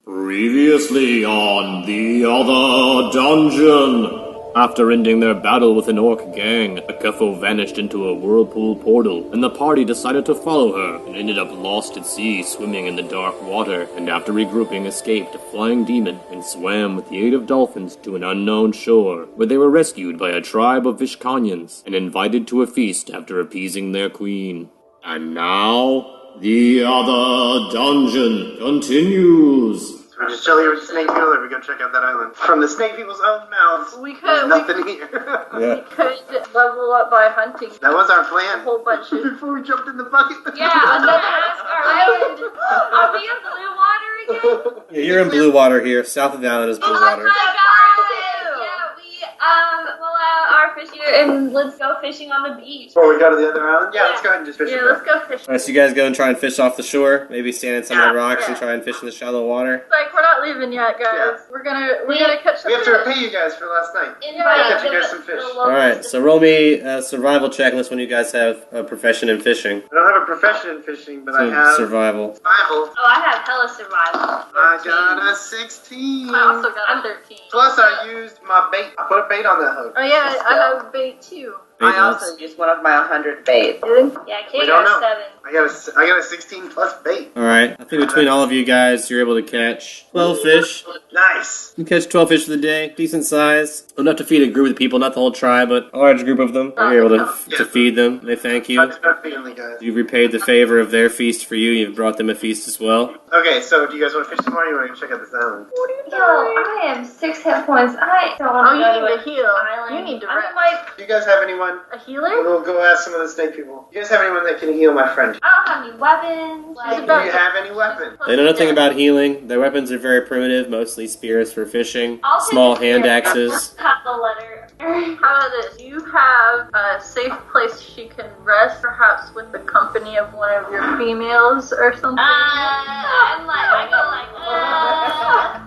Previously on the other dungeon. After ending their battle with an orc gang, Akefo vanished into a whirlpool portal, and the party decided to follow her, and ended up lost at sea swimming in the dark water, and after regrouping escaped a flying demon, and swam with the aid of dolphins to an unknown shore, where they were rescued by a tribe of Vishkanyans, and invited to a feast after appeasing their queen. And now, the other dungeon continues. We're just chilling with Snake People, or we go check out that island. From the Snake People's own mouths, there's nothing here. We could level up by hunting. That was our plan. A whole bunch of... Before we jumped in the bucket. Yeah, another island. Are we in blue water again? Yeah, you're in blue water here. South of the island is blue water. Oh my god! Yeah, we pull out our fish here and let's go fishing on the beach. Before we go to the other island? Yeah, let's go ahead and just fish. Yeah, let's go fishing. Alright, so you guys go and try and fish off the shore. Maybe stand in some of the rocks and try and fish in the shallow water. It's like, we're not leaving yet, guys. Yeah. We're gonna catch some We have to fish. repay you guys for last night. Catch you guys some fish. Alright, so roll me a survival check unless one of you guys have a profession in fishing. I don't have a profession in fishing, but So I have survival. survival. Oh, I have hella survival. I got a 16. I also got a 13. Plus, I used my bait. I put a bait on that hook. Oh yeah, I have bait too. Bait also used one of my 100 baits. Yeah, Kate We don't got know. 7. I got a 16 plus bait. Alright, I think between all of you guys, you're able to catch 12 fish. Nice. You can catch 12 fish for the day. Decent size. Enough to feed a group of people, not the whole tribe, but a large group of them. You're able to feed them. They thank you. That's our family, guys. You've repaid the favor of their feast for you. You've brought them a feast as well. Okay, so do you guys want to fish some more, or you want to go check out this island? Yo, I am 6 hit points. I don't want to go to you need to heal. island. You need to I'm rest. like Do you guys have anyone? A healer? We'll go ask some of the snake people. Do you guys have anyone that can heal my friend? I don't have any weapons. It's Do you have any weapon? They know nothing about healing. Their weapons are very primitive, mostly spears for fishing, I'll take small a hand spear. axes. Have the letter. How about this? You have a safe place she can rest, perhaps with the company of one of your females or something. I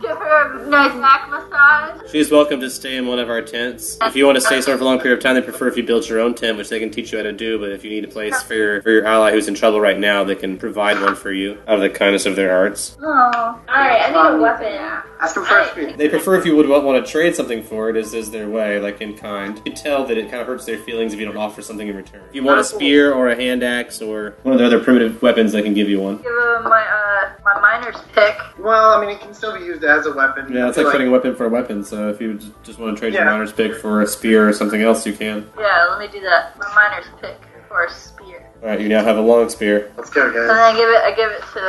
Give her a nice back massage. She's welcome to stay in one of our tents. If you want to stay somewhere for a long period of time, they prefer if you build your own tent, which they can teach you how to do, but if you need a place for your ally who's in trouble right now, they can provide one for you out of the kindness of their hearts. Oh. Alright, I need a weapon. Ask them first, please. They prefer if you would want to trade something for it, as is their way, like in kind. You can tell that it kind of hurts their feelings if you don't offer something in return. If you want a spear or a hand axe or one of the other primitive weapons, they can give you one. Give her my miner's pick. Well, I mean, it can still be used as a weapon. Yeah, it's like trading a weapon for a weapon, so if you just want to trade your Yeah. miner's pick for a spear or something else, you can. Yeah, let me do that. My miner's pick for a spear. Alright, you now have a long spear. Let's go, And guys. then I give it to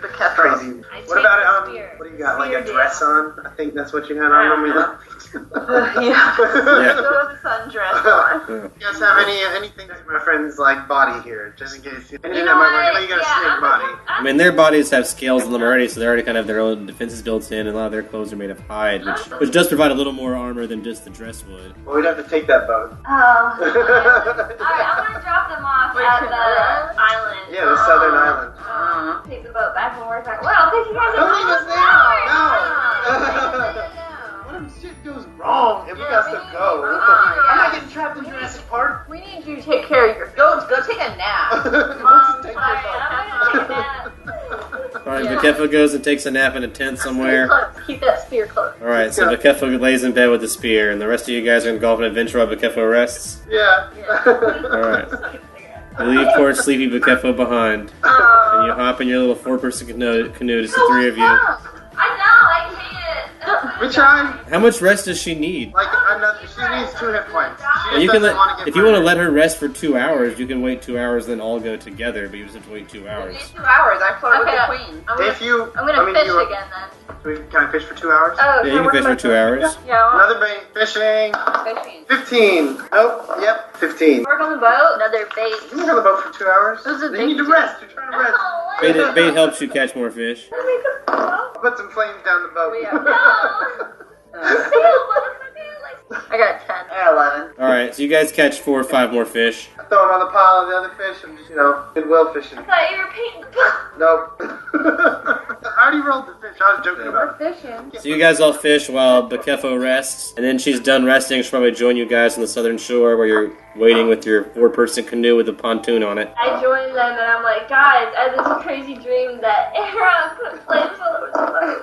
the Kefro. Crazy. What about it? spear. What do you got? Like a Spear dress on? I think that's what you had on when we left. Yeah. Yeah. Throw the sundress on. You guys have anything like my friend's like body here, just in case anything You that know might what? work? You got a Yeah, snake body. I mean, their bodies have scales on them already, so they already kind of have their own defenses built in, and a lot of their clothes are made of hide, which does provide a little more armor than just the dress would. Well, we'd have to take that boat. Oh. Alright, I'm gonna drop them off at the island. Yeah, the southern island. Take the boat back when we're back. Well, I'll take you guys Don't leave us home. there. No. What if shit goes wrong and we got to go? Uh-uh. I'm not getting trapped in Jurassic Park. We need you to take care of your goats. Go take a nap. Let's take Alright, this off. I'm gonna take a nap. Alright, Yeah. Bakefo goes and takes a nap in a tent somewhere. Keep that spear close. Alright, so Yeah. Bakefo lays in bed with the spear, and the rest of you guys are going to go off on an adventure while Bakefo rests. Yeah. Alright. You leave poor sleepy Bakefo behind, and you hop in your little four-person canoe, just the three of you. I can't. We tried. How much rest does she need? Like, she needs 2 hit points. She And you just can doesn't want to get if you want to murdered. let her rest for 2 hours, you can wait 2 hours, then all go together, but you just have to wait 2 hours. 2 hours. I flirt with Okay. the queen. If you, I'm gonna fish you, again then. Can I fish for 2 hours? Oh, Yeah, you can fish for 2 hours. Yeah. Another bait. Fishing. Fishing. 15. Nope. Yep. 15. Work on the boat. Another bait. You can go on the boat for 2 hours. Those are You need to big rest. You're trying to rest. Bait helps you catch more fish. I'll put some flames down the boat. I got 10. I got 11. Alright, Alright, so you guys catch 4 or 5 more fish. I throw them on the pile of the other fish. I'm just, goodwill fishing. I thought you were painting the boat. Nope. I already rolled the fish. I was joking about it. Fishing. So you guys all fish while Bakefo rests, and then she's done resting. She'll probably join you guys on the southern shore where you're waiting with your 4-person canoe with a pontoon on it. I joined them and I'm like, guys, I had this crazy dream that Aaron put flames all over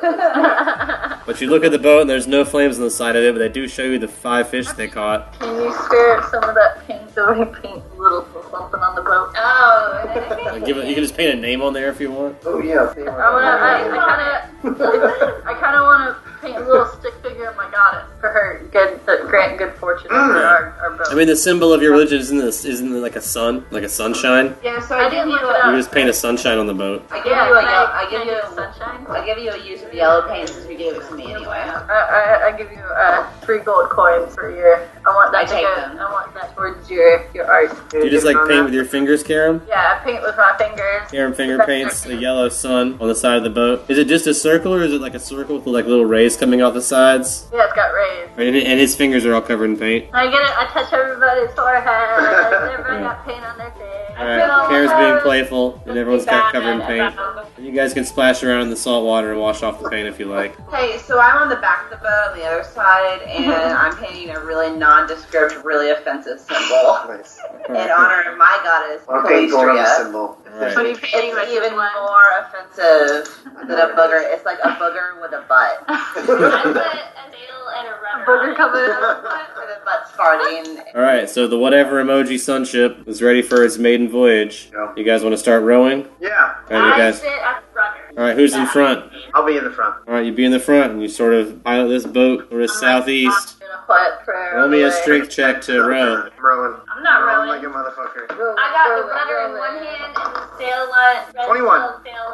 the boat. But you look at the boat and there's no flames on the side of it, but they do show you the 5 fish they caught. Can you spare some of that paint so we paint a little something on the boat? Oh. You can just paint a name on there if you want. Oh, yeah. I kind of want to paint a little stick figure of my goddess for her grant good fortune for our boat. I mean, the symbol of your religion isn't it like a sun, like a sunshine? Yeah, so I I give didn't you look it You up. just paint a sunshine on the boat. I give you a yellow. sunshine. I give you a use of yellow paint since you gave it to me anyway. I give you 3 gold coins for your. I want that I to take go. them. I want that towards your art. You just like paint with your fingers, Karam? Yeah, I paint with my fingers. Karam finger paints a yellow sun on the side of the boat. Is it just a circle, or is it like a circle with like little rays coming off the sides? Yeah, it's got rays. And his fingers are all covered in paint. I get it. I touch everybody's forehead. Everybody got paint on their face. Alright, Karen's being playful, and everyone's got covered in paint. And you guys can splash around in the salt water and wash off the paint if you like. Okay, so I'm on the back of the boat on the other side, and I'm painting a really nondescript, really offensive symbol Nice. in honor of my goddess, Okay, going on the Calistria. symbol. Alright. What are you painting? It's even more offensive than a booger. It's like a booger with a butt. I put a sail and a rudder. Booger coming With a butt farting. Alright, so the whatever emoji sunship is ready for its maiden voyage. Yeah. You guys want to start rowing? Yeah, Alright, you I guys. sit at the rudder. Alright, who's in front? I'll be in the front. Alright, you be in the front, and you sort of pilot this boat sort of southeast. Roll me a strength check to row. I'm rowing. I'm not rowing. like a motherfucker. I got the rudder in one hand and the sail line. 21.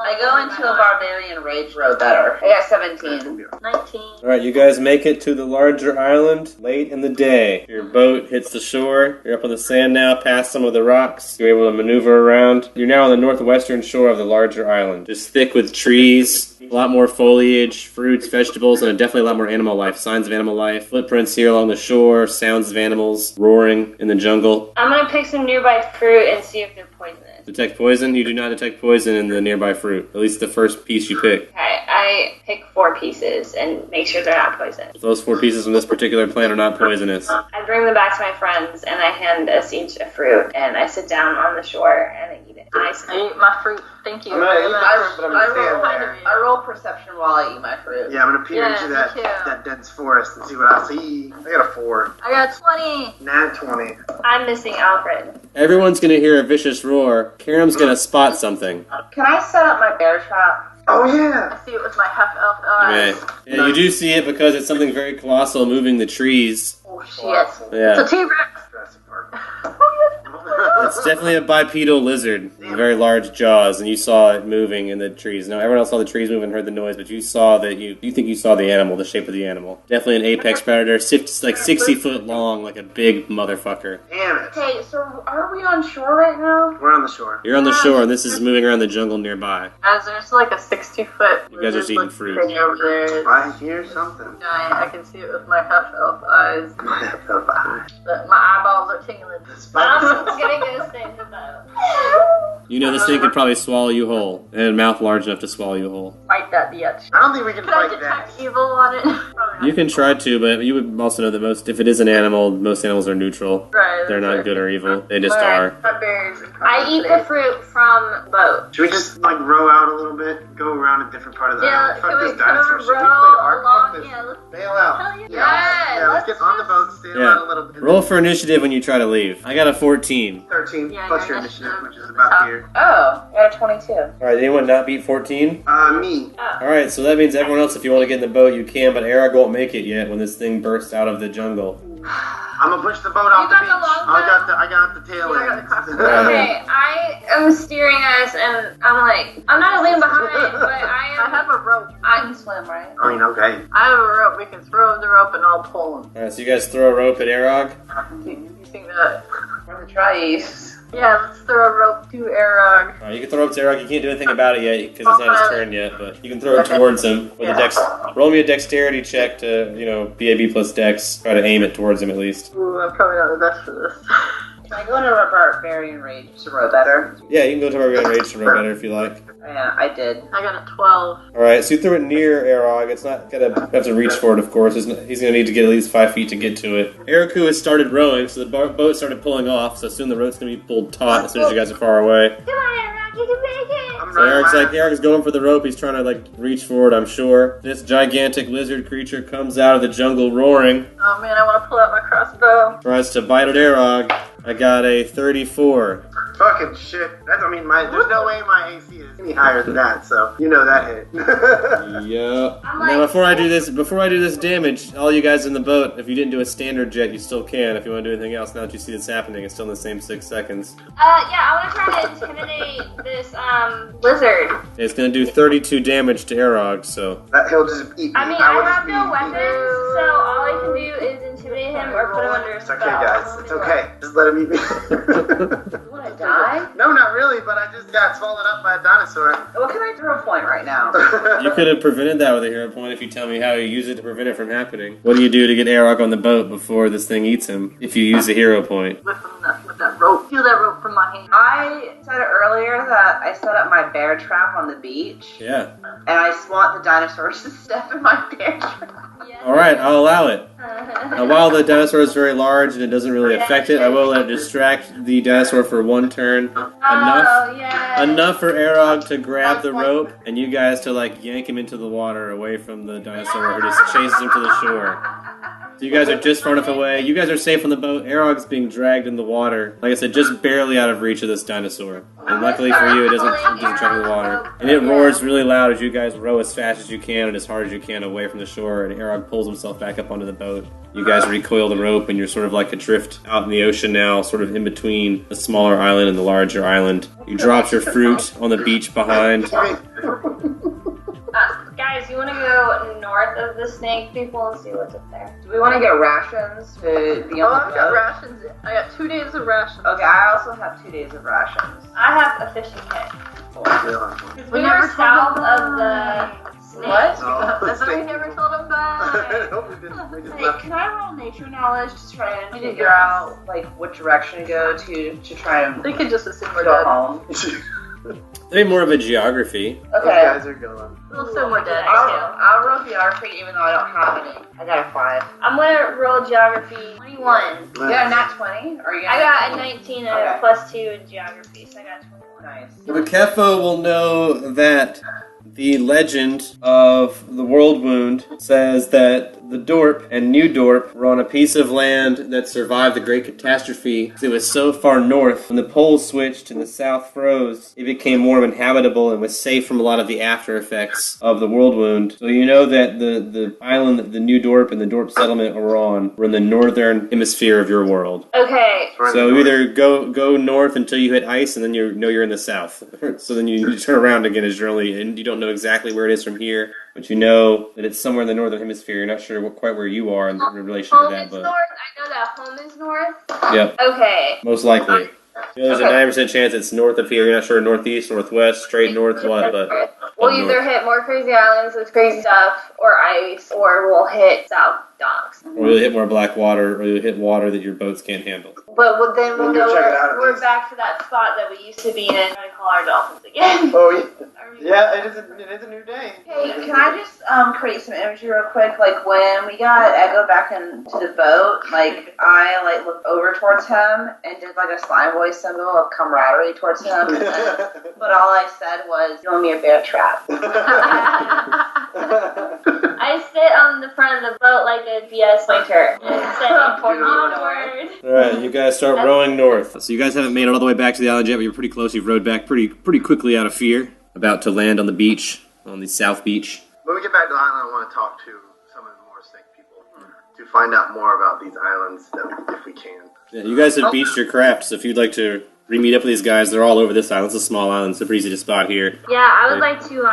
I go into a barbarian rage row better. I got 17. 19. Alright, you guys make it to the larger island late in the day. Your boat hits the shore. You're up on the sand now, past some of the rocks. You're able to maneuver around. You're now on the northwestern shore of the larger island. Just thick with trees, a lot more foliage, fruits, vegetables, and definitely a lot more animal life. Signs of animal life. Footprints here along the shore, sounds of animals roaring in the jungle. I'm gonna pick some nearby fruit and see if they're poisonous. Detect poison? You do not detect poison in the nearby fruit. At least the first piece you pick. Okay, I pick 4 pieces and make sure they're not poisonous. Those 4 pieces from this particular plant are not poisonous. I bring them back to my friends and I hand us each a fruit and I sit down on the shore and I eat it. I eat my fruit. Thank you. I'm gonna eat my fruit, but I'm gonna stand there. I roll perception while I eat my fruit. Yeah, I'm gonna peer Yeah, into me that, too. that dense forest and see what I see. I got a 4. I got 20. Nat 20. I'm missing Alfred. Everyone's gonna hear a vicious roar. Karam's gonna spot something. Can I set up my bear trap? Oh, yeah. I see it with my half-elf eyes. Right. Yeah, you do see it because it's something very colossal moving the trees. Oh, shit. Yeah. It's a T-Rex. Jurassic Park. It's definitely a bipedal lizard with very large jaws, and you saw it moving in the trees. Now, everyone else saw the trees move and heard the noise, but you saw that you think you saw the animal, the shape of the animal. Definitely an apex predator, like 60 foot long, like a big motherfucker. Damn it. Okay, so are we on shore right now? We're on the shore. You're on the shore, and this is moving around the jungle nearby. As there's like a 60-foot. You guys are eating fruit. Thing over there. I hear something. Giant. I can see it with my half-elf eyes. Bye. But my eyeballs are tingling. I'm gonna go save the boat. You know this thing could probably swallow you whole, and a mouth large enough to swallow you whole. Fight that bitch. I don't think we can Can I fight that. detect evil on it? Probably You can try to, but you would also know that if it is an animal, most animals are neutral. Right. They're not good or evil. They just Alright, are. my berries and I eat the fruit from the boat. Should we just like row out a little bit? Go around a different part of the Yeah, island? can Fuck we this dinosaur shit. We row played Ark. along? Fuck this. Yeah, let's Bail out. hell yeah. Yeah, let's get on the boat, stay Yeah. around a little bit. Roll for initiative when you try to leave. I got a 14. 13 Yeah, plus your your initiative, initiative. which is about here. Oh, I got a 22. Alright, anyone not beat 14? Me. Alright, so that means everyone else, if you want to get in the boat, you can, but Arag won't make it yet when this thing bursts out of the jungle. I'm gonna push the boat off the got beach. the long I got the tail Yeah, I got end. the crossbow. Okay, I am steering us and I'm like, I'm not leaning behind, but I I am. have a rope. I can swim, right? I mean, okay. I have a rope. We can throw the rope and I'll pull him. Alright, so you guys throw a rope at Arag. You think that? I'm gonna try. Yeah, let's throw a rope to Arag. Alright, you can throw it to Arag. You can't do anything about it yet because it's not his turn yet, but you can throw it towards him with a Roll me a dexterity check to, be a B plus dex. Try to aim it towards him at least. Ooh, I'm probably not the best for this. Can I go into a barbarian rage to row better? Yeah, you can go to Barbarian Rage to roll better if you like. Yeah, I did. I got a 12. Alright, so you threw it near Arog. It's not gonna have to reach for it, of course. He's gonna need to get at least 5 feet to get to it. Eriku has started rowing, so the boat started pulling off, so soon the rope's gonna be pulled taut as soon as you guys are far away. Come on, Aaron, you can make it. So Eric's going for the rope. He's trying to reach for it, I'm sure. This gigantic lizard creature comes out of the jungle roaring. Oh man, I want to pull out my crossbow. Tries to bite at Arog. I got a 34. Fucking shit. There's no way my AC is any higher than that, so you know that hit. Yeah. Now before I do this damage, all you guys in the boat, if you didn't do a standard jet, you still can. If you want to do anything else, now that you see this happening, it's still in the same 6 seconds. I want to try to intimidate this lizard. It's gonna do 32 damage to Arog, so. He'll just eat me. I mean, I have no weapons, so all I can do is intimidate him or put him under a It's spell. okay, guys. It's okay. Just let him eat me. You want to die? No, not really, but I just got swallowed up by a dinosaur. What can I throw a point right now? You could have prevented that with a hero point if you tell me how you use it to prevent it from happening. What do you do to get Arog on the boat before this thing eats him? If you use a hero point. With that rope. Feel that rope from my hand. I said earlier that I set up my bear trap on the beach, Yeah. and I just want the dinosaurs to step in my bear trap. Alright, I'll allow it. Now, while the dinosaur is very large and it doesn't really affect it, I will let it distract the dinosaur for one turn. Enough for Arog to grab the rope and you guys to yank him into the water away from the dinosaur who just chases him to the shore. So you guys are just far enough away. You guys are safe on the boat. Arog's being dragged in the water. Like I said, just barely out of reach of this dinosaur. And luckily for you, it doesn't track in the water. And it roars really loud as you guys row as fast as you can and as hard as you can away from the shore. And Arog pulls himself back up onto the boat. You guys recoil the rope and you're sort of adrift out in the ocean now, sort of in between the smaller island and the larger island. You dropped your fruit on the beach behind. Guys, you want to go north of the snake people and see what's up there? Do we want to get rations to be on the I've got boat? rations. I got 2 days of rations. Okay, I also have 2 days of rations. I have a fishing kit. We never were south of the snake. What? That's why we never told him that. Hey, can I roll nature knowledge to try and figure out what direction to go to try and They could just assume we're go dead. home? Maybe more of a geography. Those Okay. guys are going. We'll assume we're dead. I'll roll geography even though I don't have any. I got a 5. I'm gonna roll geography 21. You got a nat 20? Or you I got a 19 and a +2 in geography, so I got 21. Nice. The Kefo will know that the legend of the World Wound says that the Dorp and New Dorp were on a piece of land that survived the Great Catastrophe. It was so far north, when the poles switched and the south froze, it became more inhabitable and was safe from a lot of the after effects of the World Wound. So you know that the island that the New Dorp and the Dorp settlement were on were in the northern hemisphere of your world. Okay. So either go north until you hit ice, and then you know you're in the south. So then you turn around again as you're only, and you don't know exactly where it is from here, but you know that it's somewhere in the northern hemisphere. You're not sure quite where you are in relation to Home that, is but north. I know that home is north. yep, Okay. most likely. There's a 9% chance it's north of here. You're not sure northeast, northwest, straight north, what, but We'll north. either hit more crazy islands with crazy stuff, or ice, or we'll hit south docks. Or you'll hit more black water, or you'll hit water that your boats can't handle. But then we'll We'll go. check it out at We're least. back to that spot that we used to be in. Trying to call our dolphins again. Oh, yeah, it is a new day. Hey, can I just create some imagery real quick? When we got Ego back into the boat, I looked over towards him and did a slime voice symbol of camaraderie towards him. But all I said was, "You owe me a bear trap." I sit on the front of the boat like a BS pointer and say, onward. Alright, you guys start rowing north. So you guys haven't made it all the way back to the island yet, but you're pretty close. You've rowed back pretty quickly out of fear. About to land on the beach, on the south beach. When we get back to the island, I want to talk to some of the more snake people to find out more about these islands, if we can. Yeah, you guys have beached your craft, so if you'd like to re-meet up with these guys, they're all over this island. It's a small island, so pretty easy to spot here. Yeah, I would like to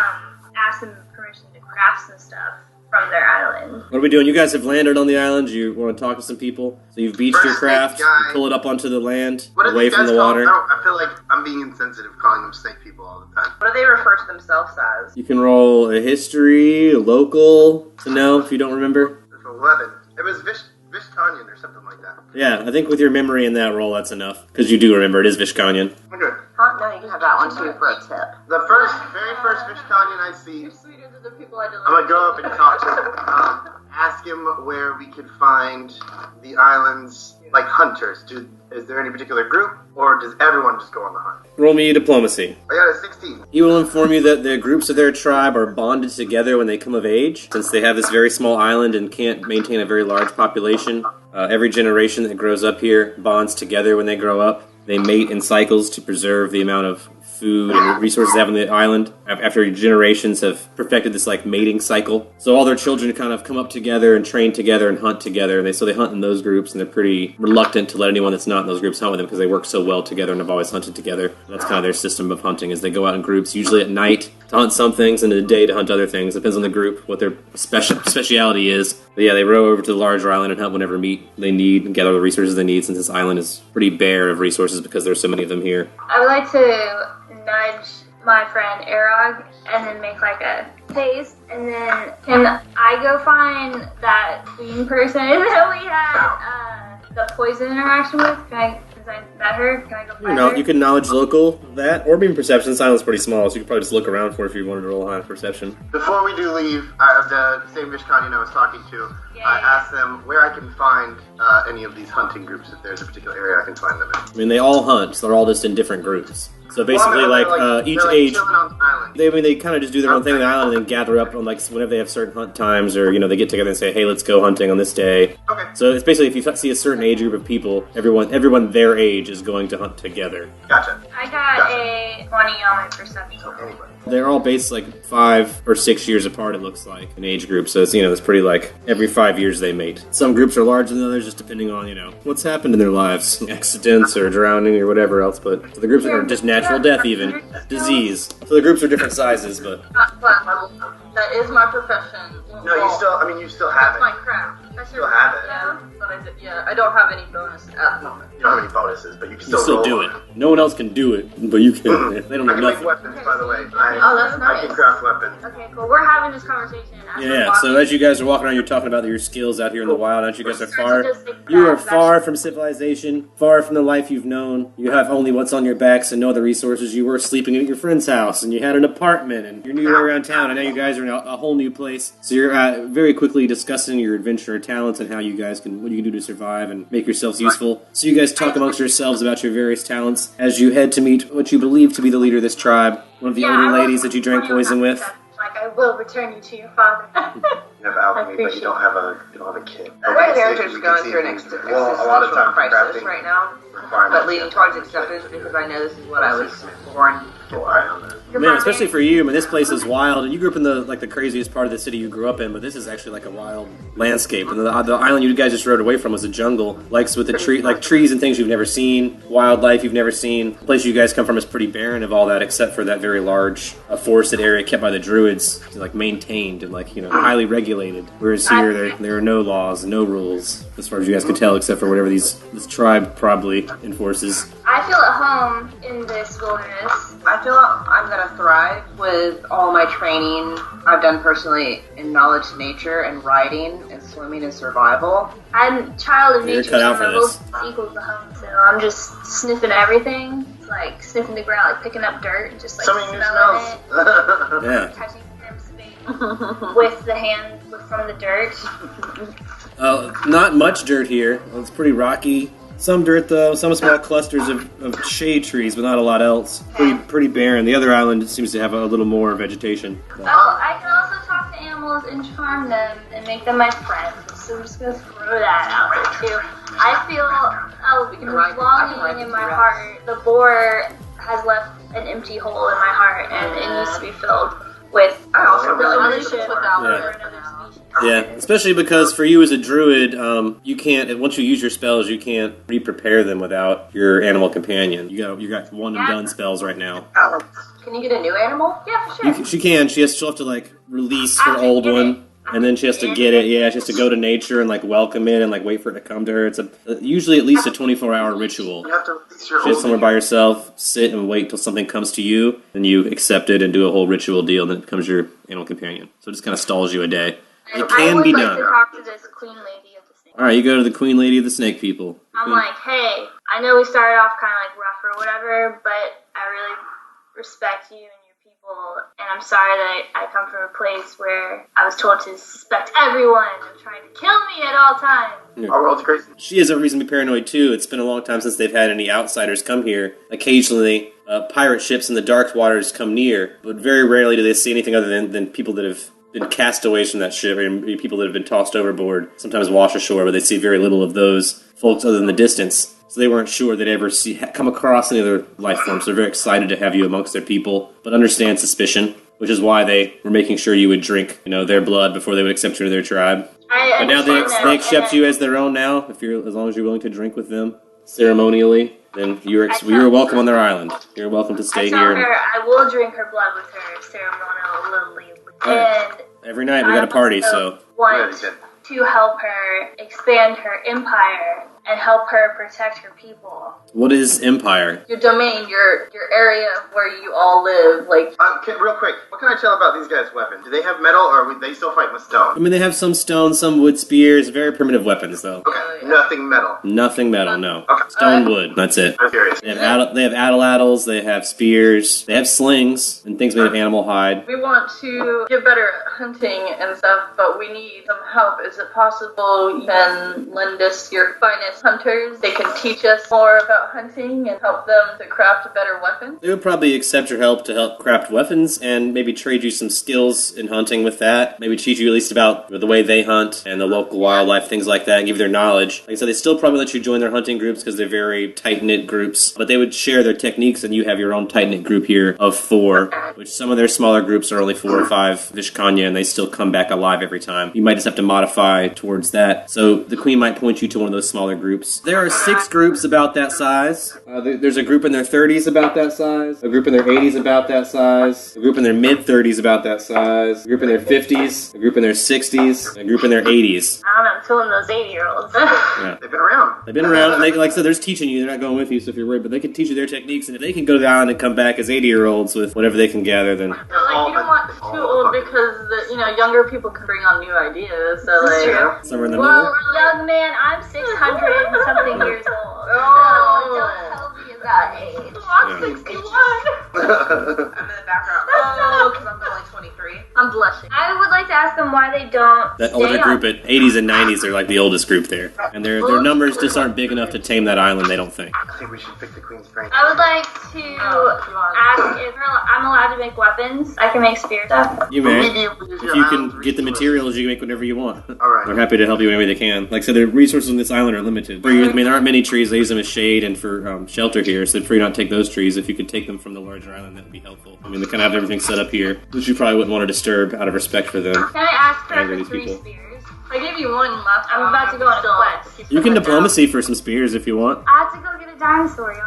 ask them permission to craft some stuff from their island. What are we doing? You guys have landed on the island. You want to talk to some people? So you've beached your craft, you pull it up onto the land, What do away these from guys the call water. them? I feel like I'm being insensitive calling them snake people all the time. What do they refer to themselves as? You can roll a history, a local, to know if you don't remember. It's 11. It was Vishkanyan or something like that. Yeah, I think with your memory in that roll, that's enough. Because you do remember, it is Vishkanyan. Okay. Huh? No, you can have that one too for a tip. The very first Vishkanyan I see, You're sweeter than the people I delivered. I'm gonna go up and talk to him. Ask him where we could find the islands, like hunters. Is there any particular group, or does everyone just go on the hunt? Roll me diplomacy. I got a 16. He will inform you that the groups of their tribe are bonded together when they come of age, since they have this very small island and can't maintain a very large population. Every generation that grows up here bonds together when they grow up. They mate in cycles to preserve the amount of food and resources they have on the island after generations have perfected this like mating cycle. So all their children kind of come up together and train together and hunt together, and they hunt in those groups, and they're pretty reluctant to let anyone that's not in those groups hunt with them because they work so well together and have always hunted together. That's kind of their system of hunting, is they go out in groups, usually at night to hunt some things and in the day to hunt other things. Depends on the group, what their speciality is. But yeah, they row over to the larger island and hunt whenever meat they need and gather the resources they need, since this island is pretty bare of resources because there's so many of them here. I would like to nudge my friend Erog and then make like a face, and then can I go find that queen person that we had the poison interaction with? Since I met her, can I go find her? You can knowledge local that, or being perception. This island's pretty small, so you could probably just look around for it if you wanted to roll high perception. Before we do leave, the same Vishkanyan I was talking to, I asked them where I can find any of these hunting groups, if there's a particular area I can find them in. I mean, they all hunt, so they're all just in different groups. So basically, each age, chilling on the island. they kind of just do their own thing on the island and then gather up on whenever they have certain hunt times, or they get together and say, hey, let's go hunting on this day. Okay. So it's basically, if you see a certain age group of people, everyone their age is going to hunt together. Gotcha. I got a 20 on my perception. They're all based 5 or 6 years apart, it looks like, in age group. So it's pretty every 5 years they mate. Some groups are larger than others, just depending on, what's happened in their lives. Accidents or drowning or whatever else. But so the groups are just natural death even. Disease. So the groups are different sizes, but... That is my profession. No, you still have That's it. my craft. You still have it. Yeah, but I don't have any bonus at the moment. You don't have any bonuses, but you can You still roll do on it. No one else can do it, but you can. They don't I know can make nothing. weapons, by the way. That's I can nice. craft weapons. Okay, cool. We're having this conversation. As we're Yeah, walking. so as you guys are walking around, you're talking about your skills out here in the wild. Aren't you guys are far? Just like You are that. far from civilization, far from the life you've known. You have only what's on your backs and no other resources. You were sleeping at your friend's house, and you had an apartment, and you're new around town, and now you guys are in a whole new place. So you're very quickly discussing your adventurer talents and how you guys what you can do to survive and make yourselves useful. So you guys talk amongst yourselves about your various talents as you head to meet what you believe to be the leader of this tribe, one of the older ladies that you drank poison with. I will return you to your father. You have alchemy, but you don't have a kid. Our characters are going through an existential crisis right now, but leading towards acceptance because I know this is what I was born for. Man, especially for you, this place is wild, and you grew up in the craziest part of the city you grew up in, but this is actually a wild landscape. And the island you guys just rode away from was a jungle, with the trees and things you've never seen, wildlife you've never seen. The place you guys come from is pretty barren of all that, except for that very large forested area kept by the druids, maintained and highly regulated. Whereas here, there are no laws, no rules, as far as you guys can tell, except for whatever this tribe probably enforces. I feel at home in this wilderness. I feel I'm going to thrive with all my training I've done personally in knowledge of nature and writing and swimming and survival. I'm a child of You're nature, cut so out for my this. world equals the home. So I'm just sniffing everything, sniffing the ground, picking up dirt, and just So many new smelling smells. it, Yeah. touching Tim's face with the hand from the dirt. Not much dirt here. It's pretty rocky. Some dirt, though. Some small clusters of shade trees, but not a lot else. Pretty barren. The other island seems to have a little more vegetation. Oh, I can also talk to animals and charm them and make them my friends. So I'm just going to throw that out there, too. I feel longing in my heart. The boar has left an empty hole in my heart, and it needs to be filled with relationship with another species. Yeah, especially because for you as a druid, you can't. Once you use your spells, you can't re-prepare them without your animal companion. You got one and done spells right now. Can you get a new animal? Yeah, for sure. She can. She'll have to release her After old you get one. it. And then she has to get it, yeah, she has to go to nature and, like, welcome it and, like, wait for it to come to her. It's usually at least a 24-hour ritual. You have to release your She has somewhere by yourself, sit and wait till something comes to you, then you accept it and do a whole ritual deal, and then it becomes your animal companion. So it just kind of stalls you a day. It can be I would like done. to talk to this queen lady of the snake. Alright, you go to the Queen Lady of the Snake People. I'm like, hey, I know we started off kind of like rough or whatever, but I really respect you and your people, and I'm sorry that I come from a place where I was told to suspect everyone and trying to kill me at all times. Our world's crazy. She has a reason to be paranoid too. It's been a long time since they've had any outsiders come here. Occasionally, pirate ships in the dark waters come near, but very rarely do they see anything other than people that have been castaways from that ship, or people that have been tossed overboard, sometimes wash ashore, but they see very little of those folks other than the distance. So they weren't sure they'd ever come across any other life forms. So they're very excited to have you amongst their people, but understand suspicion, which is why they were making sure you would drink, their blood before they would accept you to their tribe. I But now they accept you as their own now, as long as you're willing to drink with them ceremonially, then you're welcome on their island. You're welcome to stay I tell here. her I will drink her blood with her ceremonially. And Every night we got a party, so want to help her expand her empire and help her protect her people. what is Empire? Your domain, your area where you all live, like... Real quick, what can I tell about these guys' weapons? Do they have metal, or they still fight with stone? I mean, they have some stone, some wood spears, very primitive weapons, though. Okay, nothing metal. Nothing metal, no. Okay. Stone, wood, that's it. I'm curious. They have addle-addles, they have spears, they have slings, and things made of animal hide. We want to get better at hunting and stuff, but we need some help. Is it possible you can lend us your finest hunters? They can teach us more about hunting and help them to craft a better weapon? They would probably accept your help to help craft weapons and maybe trade you some skills in hunting with that. Maybe teach you at least about the way they hunt and the local wildlife, things like that, and give you their knowledge. Like I said, they still probably let you join their hunting groups because they're very tight-knit groups, but they would share their techniques, and you have your own tight-knit group here of 4, which some of their smaller groups are only 4 or 5 Vishkanya, and they still come back alive every time. You might just have to modify towards that. So the queen might point you to one of those smaller groups. There are 6 groups about that size. There's a group in their 30s about that size, a group in their 80s about that size, a group in their mid-30s about that size, a group in their 50s, a group in their 60s, and a group in their 80s. I don't know, I'm feeling those 80-year-olds. Yeah. They've been around. They've been around, and they, like I said, there's teaching you. They're not going with you, so if you're worried, but they can teach you their techniques, and if they can go to the island and come back as 80-year-olds with whatever they can gather, then... Like, you don't want too old because, younger people can bring on new ideas, so This is like... true. somewhere in the Well, middle. young man, I'm 600 and something years old. Oh. So don't tell me about age. I'm Yeah. 61! I'm in the background. Oh, because I'm only 23. I'm blushing. I would like to ask them why they don't That stay older on- group at 80s and 90s are like the oldest group there. And their numbers just aren't big enough to tame that island, they don't think. I think we should pick the queen's brain. I would like to ask if I'm allowed to make weapons. I can make spear stuff. You Will we may. be able to use If your you island's can get the resources? materials, you can make whatever you want. Alright. They're happy to help you any way they can. Like I said, the resources on this island are limited. I mean, there aren't many trees. They use them as shade and for shelter here, so for you not to take those trees, if you could take them from the larger island, that would be helpful. I mean, they kind of have everything set up here, which you probably wouldn't want to disturb out of respect for them. Can I ask Angry her at for these 3 people. spears? I gave you one last I'm about to go on a quest. You can diplomacy for some spears if you want. I have to go get a dinosaur, y'all.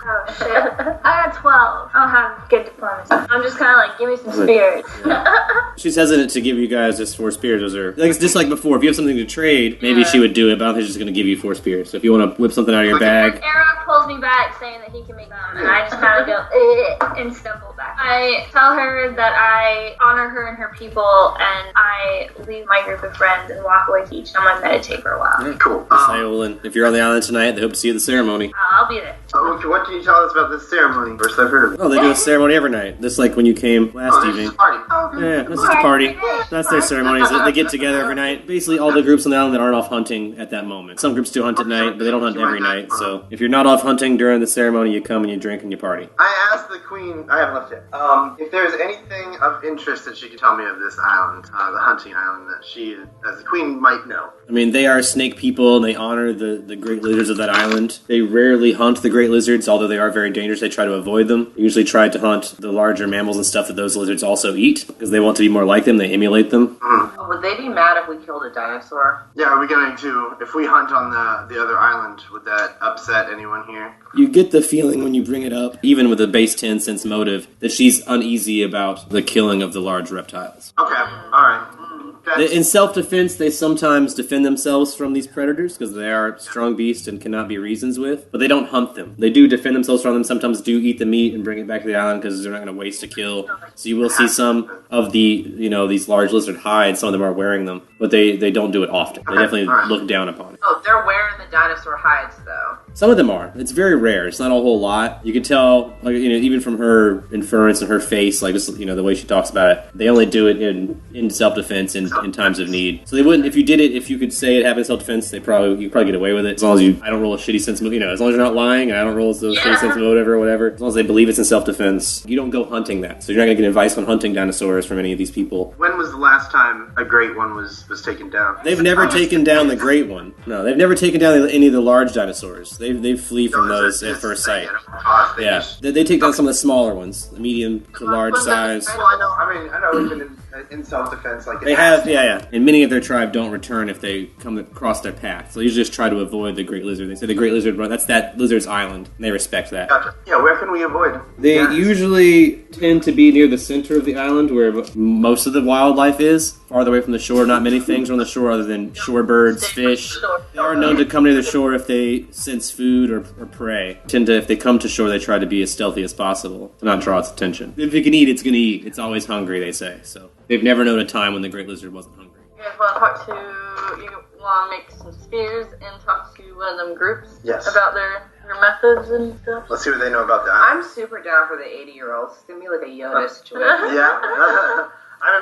Oh shit. I got 12. I don't have good diplomacy. I'm just kind of like, give me some spears. She's hesitant to give you guys just 4 spears. Those are like it's just like before. If you have something to trade, maybe she would do it, but I don't think she's going to give you 4 spears. So if you want to whip something out of your bag, Arok pulls me back saying that he can make them, and I just kind of go, "Eh," and stumble back. I tell her that I honor her and her people, and I leave my group of friends and walk away to each. I'm going to meditate for a while. Cool. say, well, then, if you're on the island tonight, they hope to see you at the ceremony. I'll be there. Okay, what can you tell us about this ceremony? First I've heard of it. Oh, they do a ceremony every night, just like when you came last Oh, this is evening. a party. Oh, okay. Yeah, this is a party. That's their ceremonies. They get together every night. Basically, all the groups on the island that aren't off hunting at that moment. Some groups do hunt at night, but they don't hunt every night. So if you're not off hunting during the ceremony, you come and you drink and you party. I asked the queen, I haven't left yet, if there's anything of interest that she could tell me of this island, the hunting island, that she, as the queen, might know. I mean, they are snake people, and they honor the great lizards of that island. They rarely hunt the great lizards, although they are very dangerous. They try to avoid them. They usually try to hunt the larger mammals and stuff that those lizards also eat, because they want to be more like them. They emulate them. Oh, would they be mad if we killed a dinosaur? Yeah, are we going to, if we hunt on the other island, would that upset anyone here? You get the feeling when you bring it up, even with a base 10 sense motive, that she's uneasy about the killing of the large reptiles. Okay, alright. In self-defense, they sometimes defend themselves from these predators because they are strong beasts and cannot be reasoned with, but they don't hunt them. They do defend themselves from them, sometimes do eat the meat and bring it back to the island because they're not going to waste a kill. So you will see some of the, these large lizard hides, some of them are wearing them, but they don't do it often. They definitely look down upon it. Oh, they're wearing the dinosaur hides, though. Some of them are. It's very rare. It's not a whole lot. You can tell, even from her inference and her face, like just the way she talks about it. They only do it in self-defense in times of need. So they wouldn't. If you did it, if you could say it happened in self-defense, you probably get away with it as long as I don't roll a shitty sense move. As long as you're not lying and I don't roll a shitty sense motive or whatever. As long as they believe it's in self-defense, you don't go hunting that. So you're not going to get advice on hunting dinosaurs from any of these people. When was the last time a great one was taken down? They've never taken down the great one. No, they've never taken down any of the large dinosaurs. They flee from those at first sight. Yeah, they take down some of the smaller ones, the medium to large size. Well, I know even in self-defense, like they have, and many of their tribe don't return if they come across their path. So they usually just try to avoid the great lizard. They say the great lizard, that's that lizard's island, and they respect that. Gotcha. Yeah, where can we avoid? They usually tend to be near the center of the island, where most of the wildlife is. Farther away from the shore, not many things are on the shore other than shorebirds, fish. They are known to come near the shore if they sense food or prey. If they come to shore, they try to be as stealthy as possible to not draw its attention. If it can eat, it's going to eat. It's always hungry, they say. So they've never known a time when the great lizard wasn't hungry. You guys want to make some spears and talk to one of them groups? Yes. About their methods and stuff? Let's see what they know about the island. I'm super down for the 80-year-olds. It's going to be like a Yoda situation. Yeah.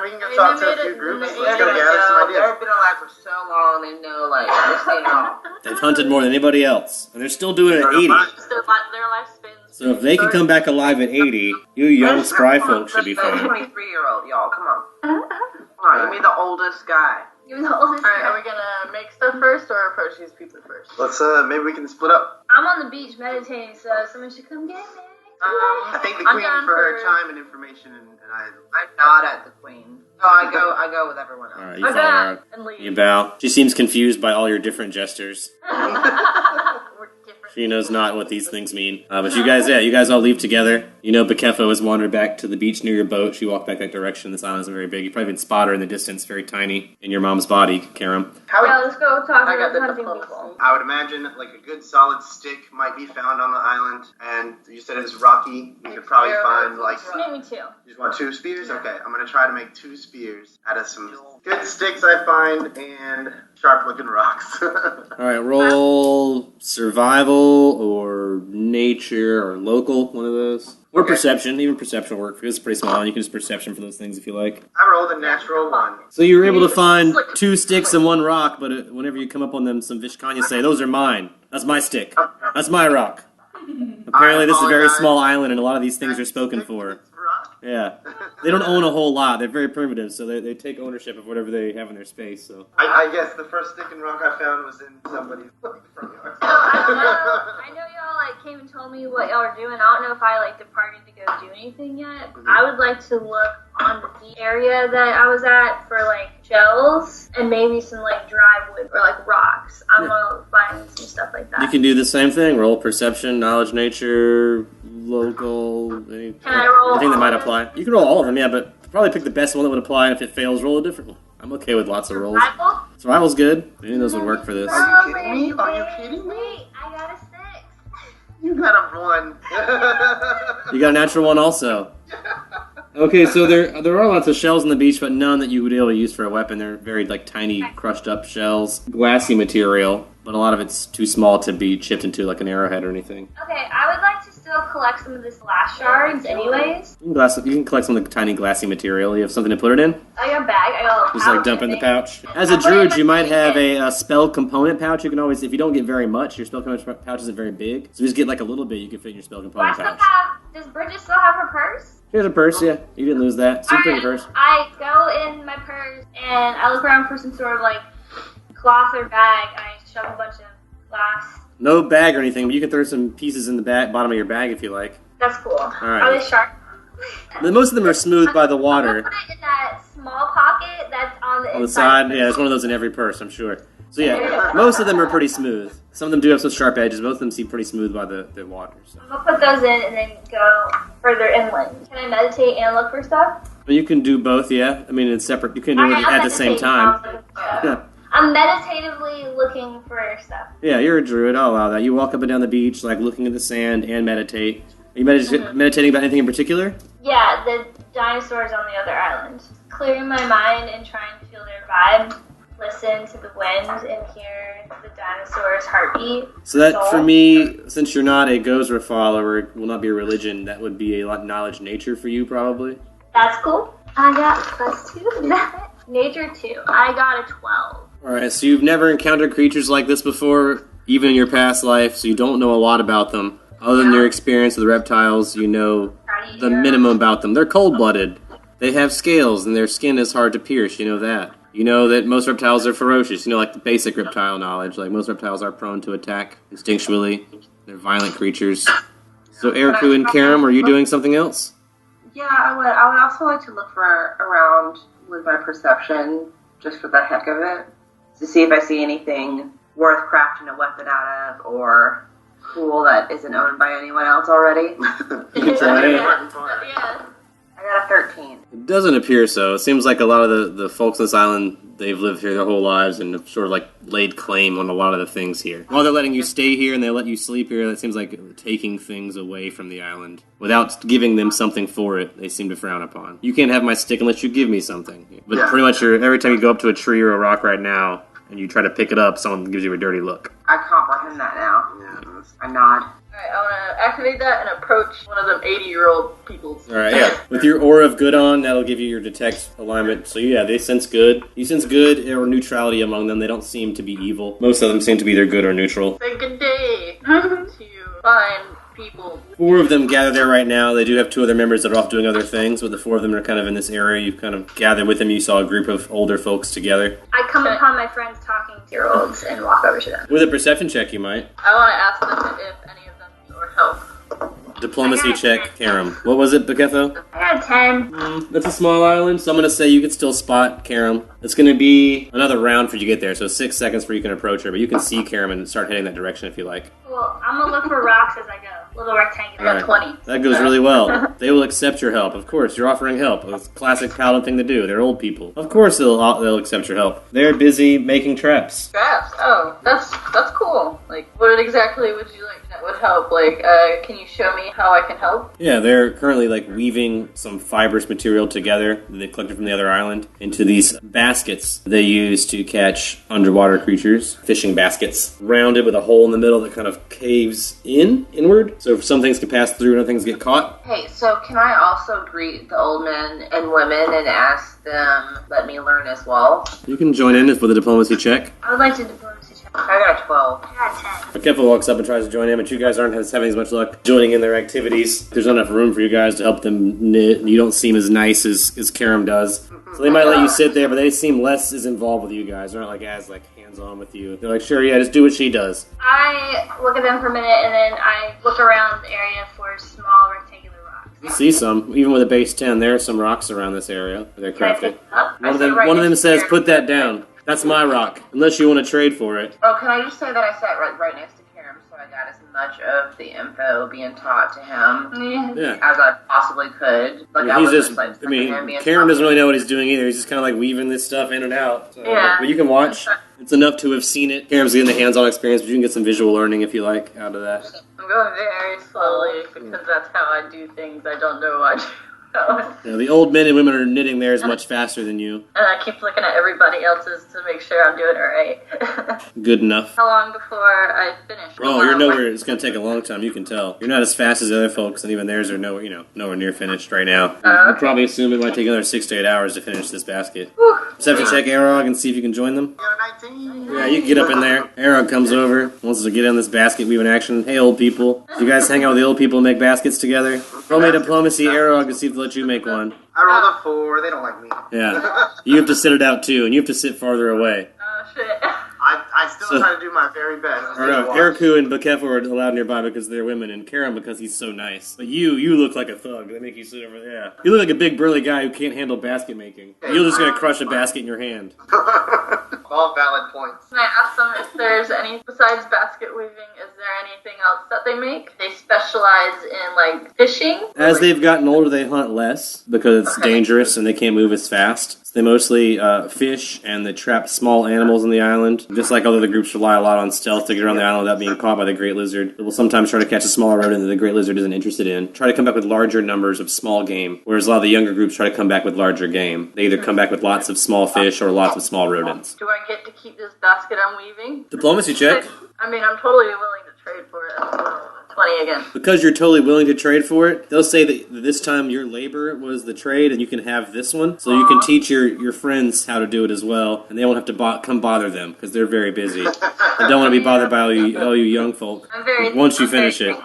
We can go talk to a few groups. Let's go gather some ideas. They've been alive for so long, they know, this ain't all. They've hunted more than anybody else, and they're still doing it at 80. Their lifespans. So if they can come back alive at 80, you young spry folk should be fine. 23-year-old, y'all, come on. Come on, give me the oldest guy. Alright, are we gonna make stuff first or approach these people first? Let's, maybe we can split up. I'm on the beach meditating, so someone should come get me. I thank the queen for her time and information, and I nod at the queen. No, I go with everyone else. Alright, you follow her. And leave. You bow. She seems confused by all your different gestures. We're different. She knows not what these things mean. But you guys all leave together. Bakefo has wandered back to the beach near your boat. She walked back that direction. This island isn't very big. You probably can spot her in the distance, very tiny. In your mom's body, Karam. Let's go talk I to got the the hunting close. people. I would imagine like a good solid stick might be found on the island, and you said it's rocky. You could probably find like. Make me too. You just want 2 spears? Okay, I'm gonna try to make 2 spears out of some good sticks I find and sharp-looking rocks. Alright, roll survival or nature or local, one of those. Or perception, even perception will work because it's pretty small and you can just perception for those things if you like. I rolled a natural 1. So you were able to find 2 sticks and 1 rock, but whenever you come up on them, some Vishkanya say, those are mine. That's my stick. That's my rock. Apparently this is a very small island and a lot of these things are spoken for. Yeah. They don't own a whole lot. They're very primitive, so they take ownership of whatever they have in their space. So I guess the first stick and rock I found was in somebody's front yard. I know y'all came and told me what y'all were doing. I don't know if I departed to go do anything yet. I would like to look on the area that I was at for shells and maybe some dry wood or rocks. I'm gonna find some stuff like that. you can do the same thing. Roll perception, knowledge, nature, local, anything that might apply. You can roll all of them, yeah, but probably pick the best one that would apply, and if it fails, roll a different one. I'm okay with lots of rolls. Survival? Survival's good. Any of those would work for this. Are you kidding me? Are you kidding me? Wait, I got a 6. You got a 1. You got a natural 1 also. Okay, so there are lots of shells on the beach, but none that you would be able to use for a weapon. They're very tiny, crushed up shells, glassy material, but a lot of it's too small to be chipped into an arrowhead or anything. Okay, I would like to still collect some of this glass shards anyways. You can collect some of the tiny glassy material. You have something to put it in? I got a bag. I got a Just dump it in the pouch. As a druid, you might have a spell component pouch. You can always, if you don't get very much, your spell component pouch isn't very big. So just get a little bit, you can fit in your spell component pouch. Does Bridget still have her purse? Here's a purse, yeah. You didn't lose that. So you put your purse. I go in my purse and I look around for some sort of cloth or bag and I shove a bunch of glass. No bag or anything, but you can throw some pieces in the bottom of your bag if you like. That's cool. Alright. Are they sharp? Most of them are smooth by the water. I'm gonna put it in that small pocket pocket that's on the On the inside. side, yeah, there's one of those in every purse, I'm sure. So yeah, most of them are pretty smooth. Some of them do have some sharp edges. Most of them seem pretty smooth by the water. So. I'm gonna put those in and then go further inland. Can I meditate and look for stuff? But you can do both, yeah. I mean, it's separate. You can do it Alright, I'll at the same meditate. time. Yeah. I'm meditatively looking for stuff. Yeah, you're a druid. I'll allow that. You walk up and down the beach, like looking at the sand and meditate. Are you meditating about anything in particular? Yeah, the dinosaurs on the other island. Clearing my mind and trying to feel their vibe. Listen to the wind and hear the dinosaur's heartbeat. So that, for me, since you're not a Gozra follower, it will not be a religion. That would be a lot of knowledge nature for you, probably. That's cool. I got +2. Nature 2. I got a 12. Alright, so you've never encountered creatures like this before, even in your past life, so you don't know a lot about them. Other than your experience with reptiles, you know the minimum about them. They're cold-blooded. They have scales, and their skin is hard to pierce, you know that. You know that most reptiles are ferocious. You know, like the basic reptile knowledge. Like, most reptiles are prone to attack instinctually. They're violent creatures. So, Eriku and Karam, are you doing something else? Yeah, I would. I would also like to look for around with my perception, just for the heck of it, to see if I see anything worth crafting a weapon out of, or cool that isn't owned by anyone else already. You can try it. Yeah. I got a 13. It doesn't appear so. It seems like a lot of the folks on this island, they've lived here their whole lives and have sort of like laid claim on a lot of the things here. While they're letting you stay here and they let you sleep here, that seems like taking things away from the island. Without giving them something for it, they seem to frown upon. You can't have my stick unless you give me something. But pretty much every time you go up to a tree or a rock right now and you try to pick it up, someone gives you a dirty look. I comprehend that now. I nod. Alright, I want to activate that and approach one of them 80-year-old people. Alright, yeah. With your Aura of Good on, that'll give you your Detect alignment. So yeah, they sense good. You sense good or neutrality among them. They don't seem to be evil. Most of them seem to be either good or neutral. Say good day to find people. 4 of them gather there right now. They do have 2 other members that are off doing other things, but the 4 of them are kind of in this area. You've kind of gathered with them. You saw a group of older folks together. I come upon my friends talking to year-olds and walk over to them. With a perception check, you might. I want to ask them if any of them need or help. Diplomacy check, Karam. What was it, Baketho? I got a 10. That's a small island, so I'm going to say you can still spot Karam. It's going to be another round for you to get there, so 6 seconds before you can approach her, but you can see Karam and start heading that direction if you like. Well, I'm gonna look for rocks as I go. Little rectangular. I got 20. That goes really well. They will accept your help. Of course, you're offering help. It's a classic paladin thing to do. They're old people. Of course they'll accept your help. They're busy making traps. Traps. Oh, that's cool. Like, what exactly would you like that would help? Like, can you show me how I can help? Yeah, they're currently like weaving some fibrous material together that they collected from the other island into these baskets they use to catch underwater creatures. Fishing baskets. Rounded with a hole in the middle that kind of caves inward. So some things can pass through and other things get caught. Hey, so can I also greet the old men and women and ask them, let me learn as well? You can join in with a diplomacy check. I would like to diplomacy check. I got a 12. I got a 10. Kefa walks up and tries to join in, but you guys aren't having as much luck joining in their activities. There's not enough room for you guys to help them knit, and you don't seem as nice as Karam does. So they might let you sit there, but they seem less as involved with you guys. They're not like as like hands-on with you. They're like, sure, yeah, just do what she does. I look at them for a minute and then I look around the area for small rectangular rocks. You see some, even with a base 10, there are some rocks around this area that they're Can I crafted. pick them up? One of them says, put that down. That's my rock, unless you want to trade for it. Oh, can I just say that I sat right next to Karam, so I got as much of the info being taught to him Yeah. as I possibly could. Like, I mean, Karam doesn't really know what he's doing either. He's just kind of like weaving this stuff in and out. So, Yeah. But you can watch. It's enough to have seen it. Karam's getting the hands-on experience, but you can get some visual learning if you like out of that. I'm going very slowly because that's how I do things. I don't know I do. You know, the old men and women are knitting theirs much faster than you. And I keep looking at everybody else's to make sure I'm doing it right. Good enough. How long before I finish? Oh, you're nowhere. It's going to take a long time. You can tell. You're not as fast as the other folks, and even theirs are nowhere near finished right now. You probably assume it might take another 6 to 8 hours to finish this basket. Perception check Arog and see if you can join them. Got a 19. Yeah, you can get up in there. Arog comes over, wants to get in this basket weaving action. Hey, old people. You guys hang out with the old people and make baskets together? Roll me diplomacy, Arog, and see if they'll let you make one. I rolled a 4. They don't like me. Yeah. You have to sit it out, too, and you have to sit farther away. Oh, shit. I still trying to do my very best. Or no, Eriku and Bakefu are allowed nearby because they're women, and Karam because he's so nice. But you look like a thug. They make you sit over there. Yeah. You look like a big burly guy who can't handle basket making. You're just gonna crush a basket in your hand. All valid points. Can I ask them if there's any, besides basket weaving, is there anything else that they make? They specialize in, like, fishing? As they've gotten older, they hunt less because it's dangerous and they can't move as fast. So they mostly fish and they trap small animals on the island. Just like other groups rely a lot on stealth to get around the island without being caught by the great lizard. They will sometimes try to catch a smaller rodent that the great lizard isn't interested in. Try to come back with larger numbers of small game, whereas a lot of the younger groups try to come back with larger game. They either come back with lots of small fish or lots of small rodents. Do I get to keep this basket I'm weaving? Diplomacy check. I mean, I'm totally willing to trade for it. 20 again. Because you're totally willing to trade for it, they'll say that this time your labor was the trade and you can have this one. So you can teach your friends how to do it as well, and they won't have to come bother them because they're very busy. They don't want to be bothered by all you young folk. Once you finish it.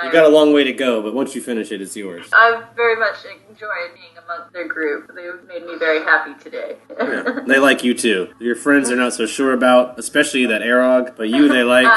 You got a long way to go, but once you finish it, it's yours. I've very much enjoyed being among their group. They've made me very happy today. Yeah, they like you too. Your friends are not so sure about, especially that Arog, but you they like.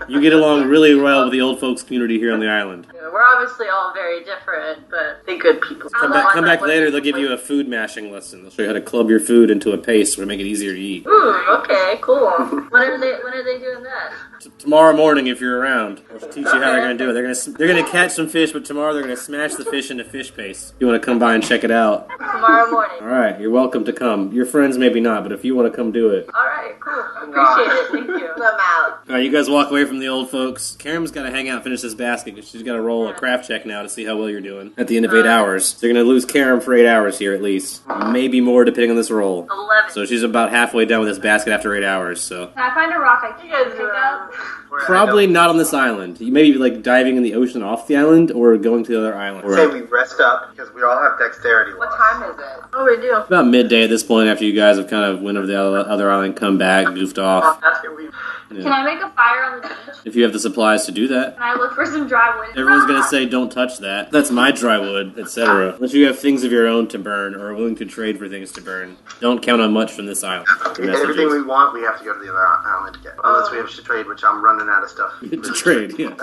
You get along really well with the old folks community here on the island. Yeah, we're obviously all very different, but they're good people. Come back later, they'll give you a food mashing lesson. They'll show you how to club your food into a paste to make it easier to eat. Ooh, okay, cool. When are they doing that? Tomorrow morning, if you're around, they'll teach you how they're going to do it. They're going to catch some fish, but tomorrow they're going to smash the fish into fish paste. You want to come by and check it out? Tomorrow morning. All right, you're welcome to come. Your friends maybe not, but if you want to come do it. All right, cool. Appreciate it. Thank you. I'm out. All right, you guys walk away from the old folks. Karen's got to hang out and finish this basket because she's got to roll a craft check now to see how well you're doing at the end of 8 hours. So you're going to lose Karen for 8 hours here at least. Maybe more depending on this roll. 11. So she's about halfway done with this basket after 8 hours. So Can I find a rock I can pick up? probably not on this island. You may be like diving in the ocean off the island or going to the other island. Say we rest up because we all have dexterity. What time is it? Oh, we do. About midday at this point after you guys have kind of went over the other island, come back, goofed off. Basket weave. Can I make a fire on the beach? If you have the supplies to do that. Can I look for some dry wood? Everyone's going to say, don't touch that. That's my dry wood, etc. Unless you have things of your own to burn or are willing to trade for things to burn. Don't count on much from this island. Everything we want, we have to go to the other island to get. Unless we have to trade, which I'm running out of stuff. To trade, yeah.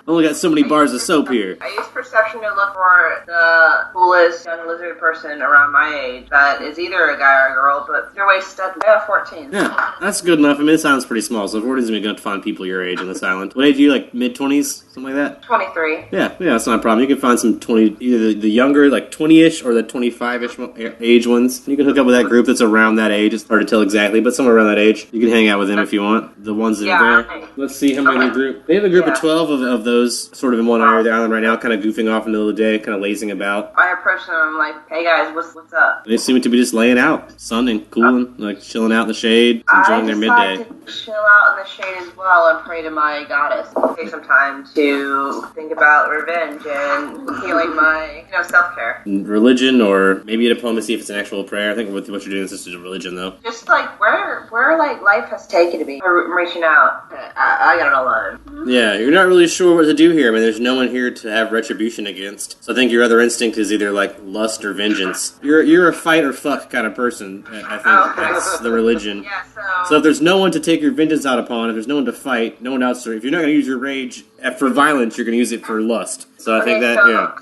Only got so many bars of soap here. I use perception to look for the coolest young lizard person around my age that is either a guy or a girl, but their waist stud. I have 14. Yeah, that's good enough. I mean, this island's pretty small, so 14 is going to have to find people your age on this island. What age are you, like mid-20s? Something like that? 23. Yeah, that's not a problem. You can find some 20, either the younger, like 20-ish, or the 25-ish age ones. You can hook up with that group that's around that age. It's hard to tell exactly, but somewhere around that age. You can hang out with them if you want. The ones that are there. Let's see how many in the group. They have a group of 12 of those sort of in one area of the island right now, kind of goofing off in the middle of the day, kind of lazing about. I approach them, I'm like, hey guys, what's up? They seem to be just laying out, sunning, cooling, like chilling out in the shade, enjoying their midday. I decide to chill out in the shade as well and pray to my goddess. Take some time to think about revenge and healing my, self-care. Religion, or maybe a diplomacy if it's an actual prayer. I think what you're doing is just a religion, though. Just like where like life has taken me. I'm reaching out. I got it all on. Yeah, you're not really sure what to do here. I mean, there's no one here to have retribution against. So I think your other instinct is either like lust or vengeance. You're a fight or fuck kind of person. I think that's the religion. Yeah, so if there's no one to take your vengeance out upon, if there's no one to fight, no one else to, if you're not going to use your rage for violence, you're going to use it for lust. So I think that,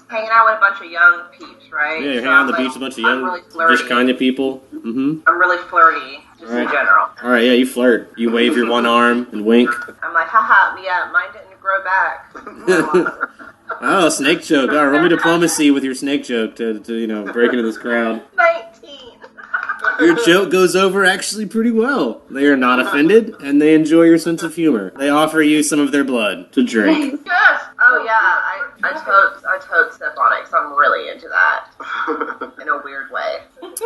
hanging out with a bunch of young peeps, right? Yeah, you're hanging out on the beach with a bunch of young, really Vishkanya people. Mm-hmm. I'm really flirty, just in general. All right, yeah, you flirt. You wave your one arm and wink. I'm like, haha, yeah, mine didn't grow back. Oh, snake joke. All right, roll me diplomacy with your snake joke to break into this crowd. 19. Your joke goes over actually pretty well. They are not offended, and they enjoy your sense of humor. They offer you some of their blood to drink. Yes. Oh yeah, I totes step on it because I'm really into that in a weird way.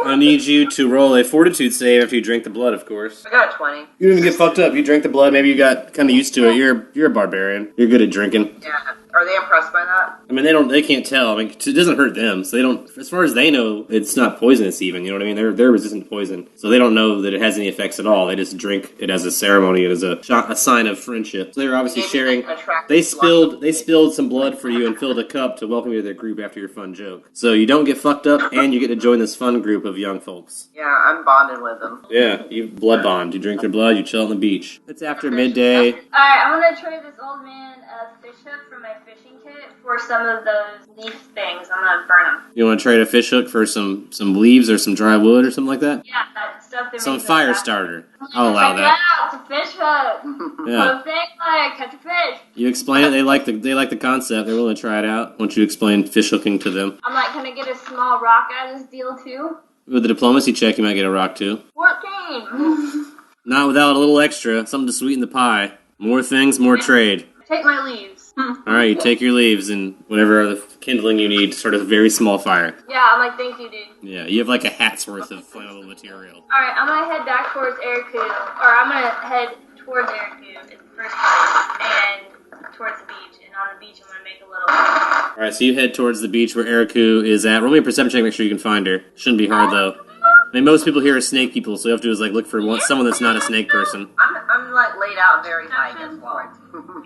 I need you to roll a fortitude save after you drink the blood, of course. I got a 20. You didn't get fucked up. You drank the blood. Maybe you got kind of used to it. You're a barbarian. You're good at drinking. Yeah. Are they impressed by that? I mean, they can't tell. I mean, it doesn't hurt them, so they don't. As far as they know, it's not poisonous even. You know what I mean? They're resistant to poison, so they don't know that it has any effects at all. They just drink it as a ceremony, as a sign of friendship. So they're obviously sharing. They spilled some blood for you and filled a cup to welcome you to their group after your fun joke. So you don't get fucked up, and you get to join this fun group of young folks. Yeah, I'm bonded with them. Yeah, you blood bond. You drink their blood. You chill on the beach. It's after midday. Alright, I'm gonna trade this old man a fish hook for my fishing kit for some of those leaf things. I'm gonna burn them. You want to trade a fish hook for some leaves or some dry wood or something like that? Yeah, that stuff that Some makes fire us starter. I'll allow that. Check it out, it's a fish hook. Yeah. So think like catch a fish. You explain it. They like the concept. They're willing to try it out. Once you explain fish hooking to them. I'm like, can I get a small rock out of this deal too? With the diplomacy check, you might get a rock too. 14. Not without a little extra, something to sweeten the pie. More things, more trade. Take my leaves. Alright, you take your leaves and whatever other kindling you need to start a very small fire. Yeah, I'm like, thank you, dude. Yeah, you have like a hat's worth of flammable material. Alright, I'm gonna head back towards Eriku, or I'm gonna head towards Eriku in the first place, and towards the beach, and on the beach I'm gonna make a little... Alright, so you head towards the beach where Eriku is at. Roll me a perception check, make sure you can find her. Shouldn't be hard though. I mean, most people here are snake people, so you have to do is like look for someone that's not a snake person. I'm like laid out very high as well.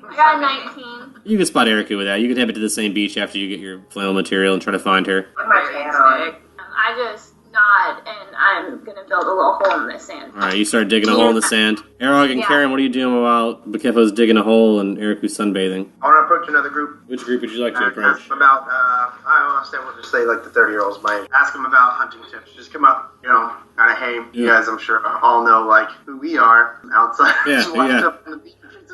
I got a 19. You can spot Eriku with that. You can head to the same beach after you get your flammable material and try to find her. With my tan on. I just nod, and I'm gonna build a little hole in the sand. Alright, you start digging a hole in the sand. Erog and Karen, what are you doing while Bakefo's digging a hole and Eriku's sunbathing? I want to approach another group. Which group would you like to Ask approach? them about, I want to say, we'll just say like the 30-year-olds might ask them about hunting tips. Just come up, kind of, hey, you guys, I'm sure, all know, like, who we are outside. Yeah, yeah.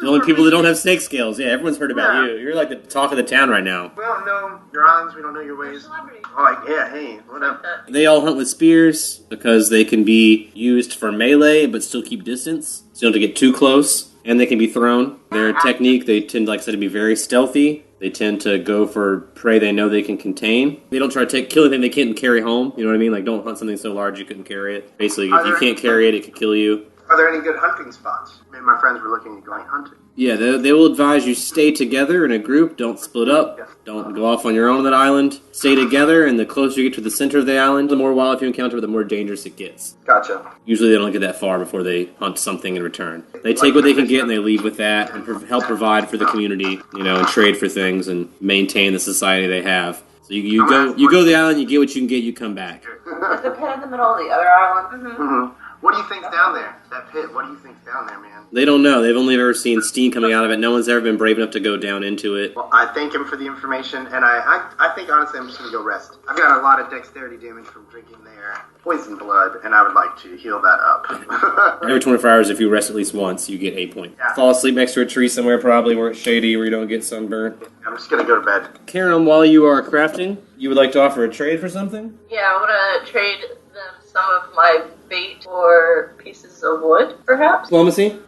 The only people that don't have snake scales. Yeah, everyone's heard about you. You're like the talk of the town right now. We don't know your islands, we don't know your ways. Oh, like, yeah, hey, what up? They all hunt with spears because they can be used for melee but still keep distance. So you don't have to get too close. And they can be thrown. Their technique, they tend, like I said, to be very stealthy. They tend to go for prey they know they can contain. They don't try to kill anything they can't carry home. You know what I mean? Like, don't hunt something so large you couldn't carry it. Basically, if you can't carry it, it could kill you. Are there any good hunting spots? Me and my friends were looking at going hunting. Yeah, they will advise you stay together in a group. Don't split up. Don't go off on your own on that island. Stay together, and the closer you get to the center of the island, the more wildlife you encounter, the more dangerous it gets. Gotcha. Usually they don't get that far before they hunt something in return. They take what they can get and they leave with that and help provide for the community, and trade for things and maintain the society they have. So you go to the island, you get what you can get, you come back. Is the pit in the middle of the other island? Mm-hmm. What do you think's down there? That pit, what do you think's down there, man? They don't know. They've only ever seen steam coming out of it. No one's ever been brave enough to go down into it. Well, I thank him for the information, and I think, honestly, I'm just going to go rest. I've got a lot of dexterity damage from drinking their poison blood, and I would like to heal that up. Every 24 hours, if you rest at least once, you get 8 points. Yeah. Fall asleep next to a tree somewhere, probably, where it's shady, where you don't get sunburnt. I'm just going to go to bed. Karen, while you are crafting, you would like to offer a trade for something? Yeah, I want to trade them some of my bait or pieces of wood, perhaps. Diplomacy?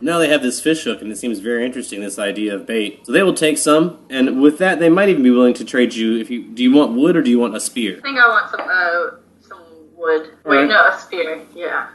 Now they have this fish hook, and it seems very interesting, this idea of bait. So they will take some, and with that, they might even be willing to trade you. Do you want wood or do you want a spear? I think I want some wood. Wait, Alright. no, a spear. Yeah.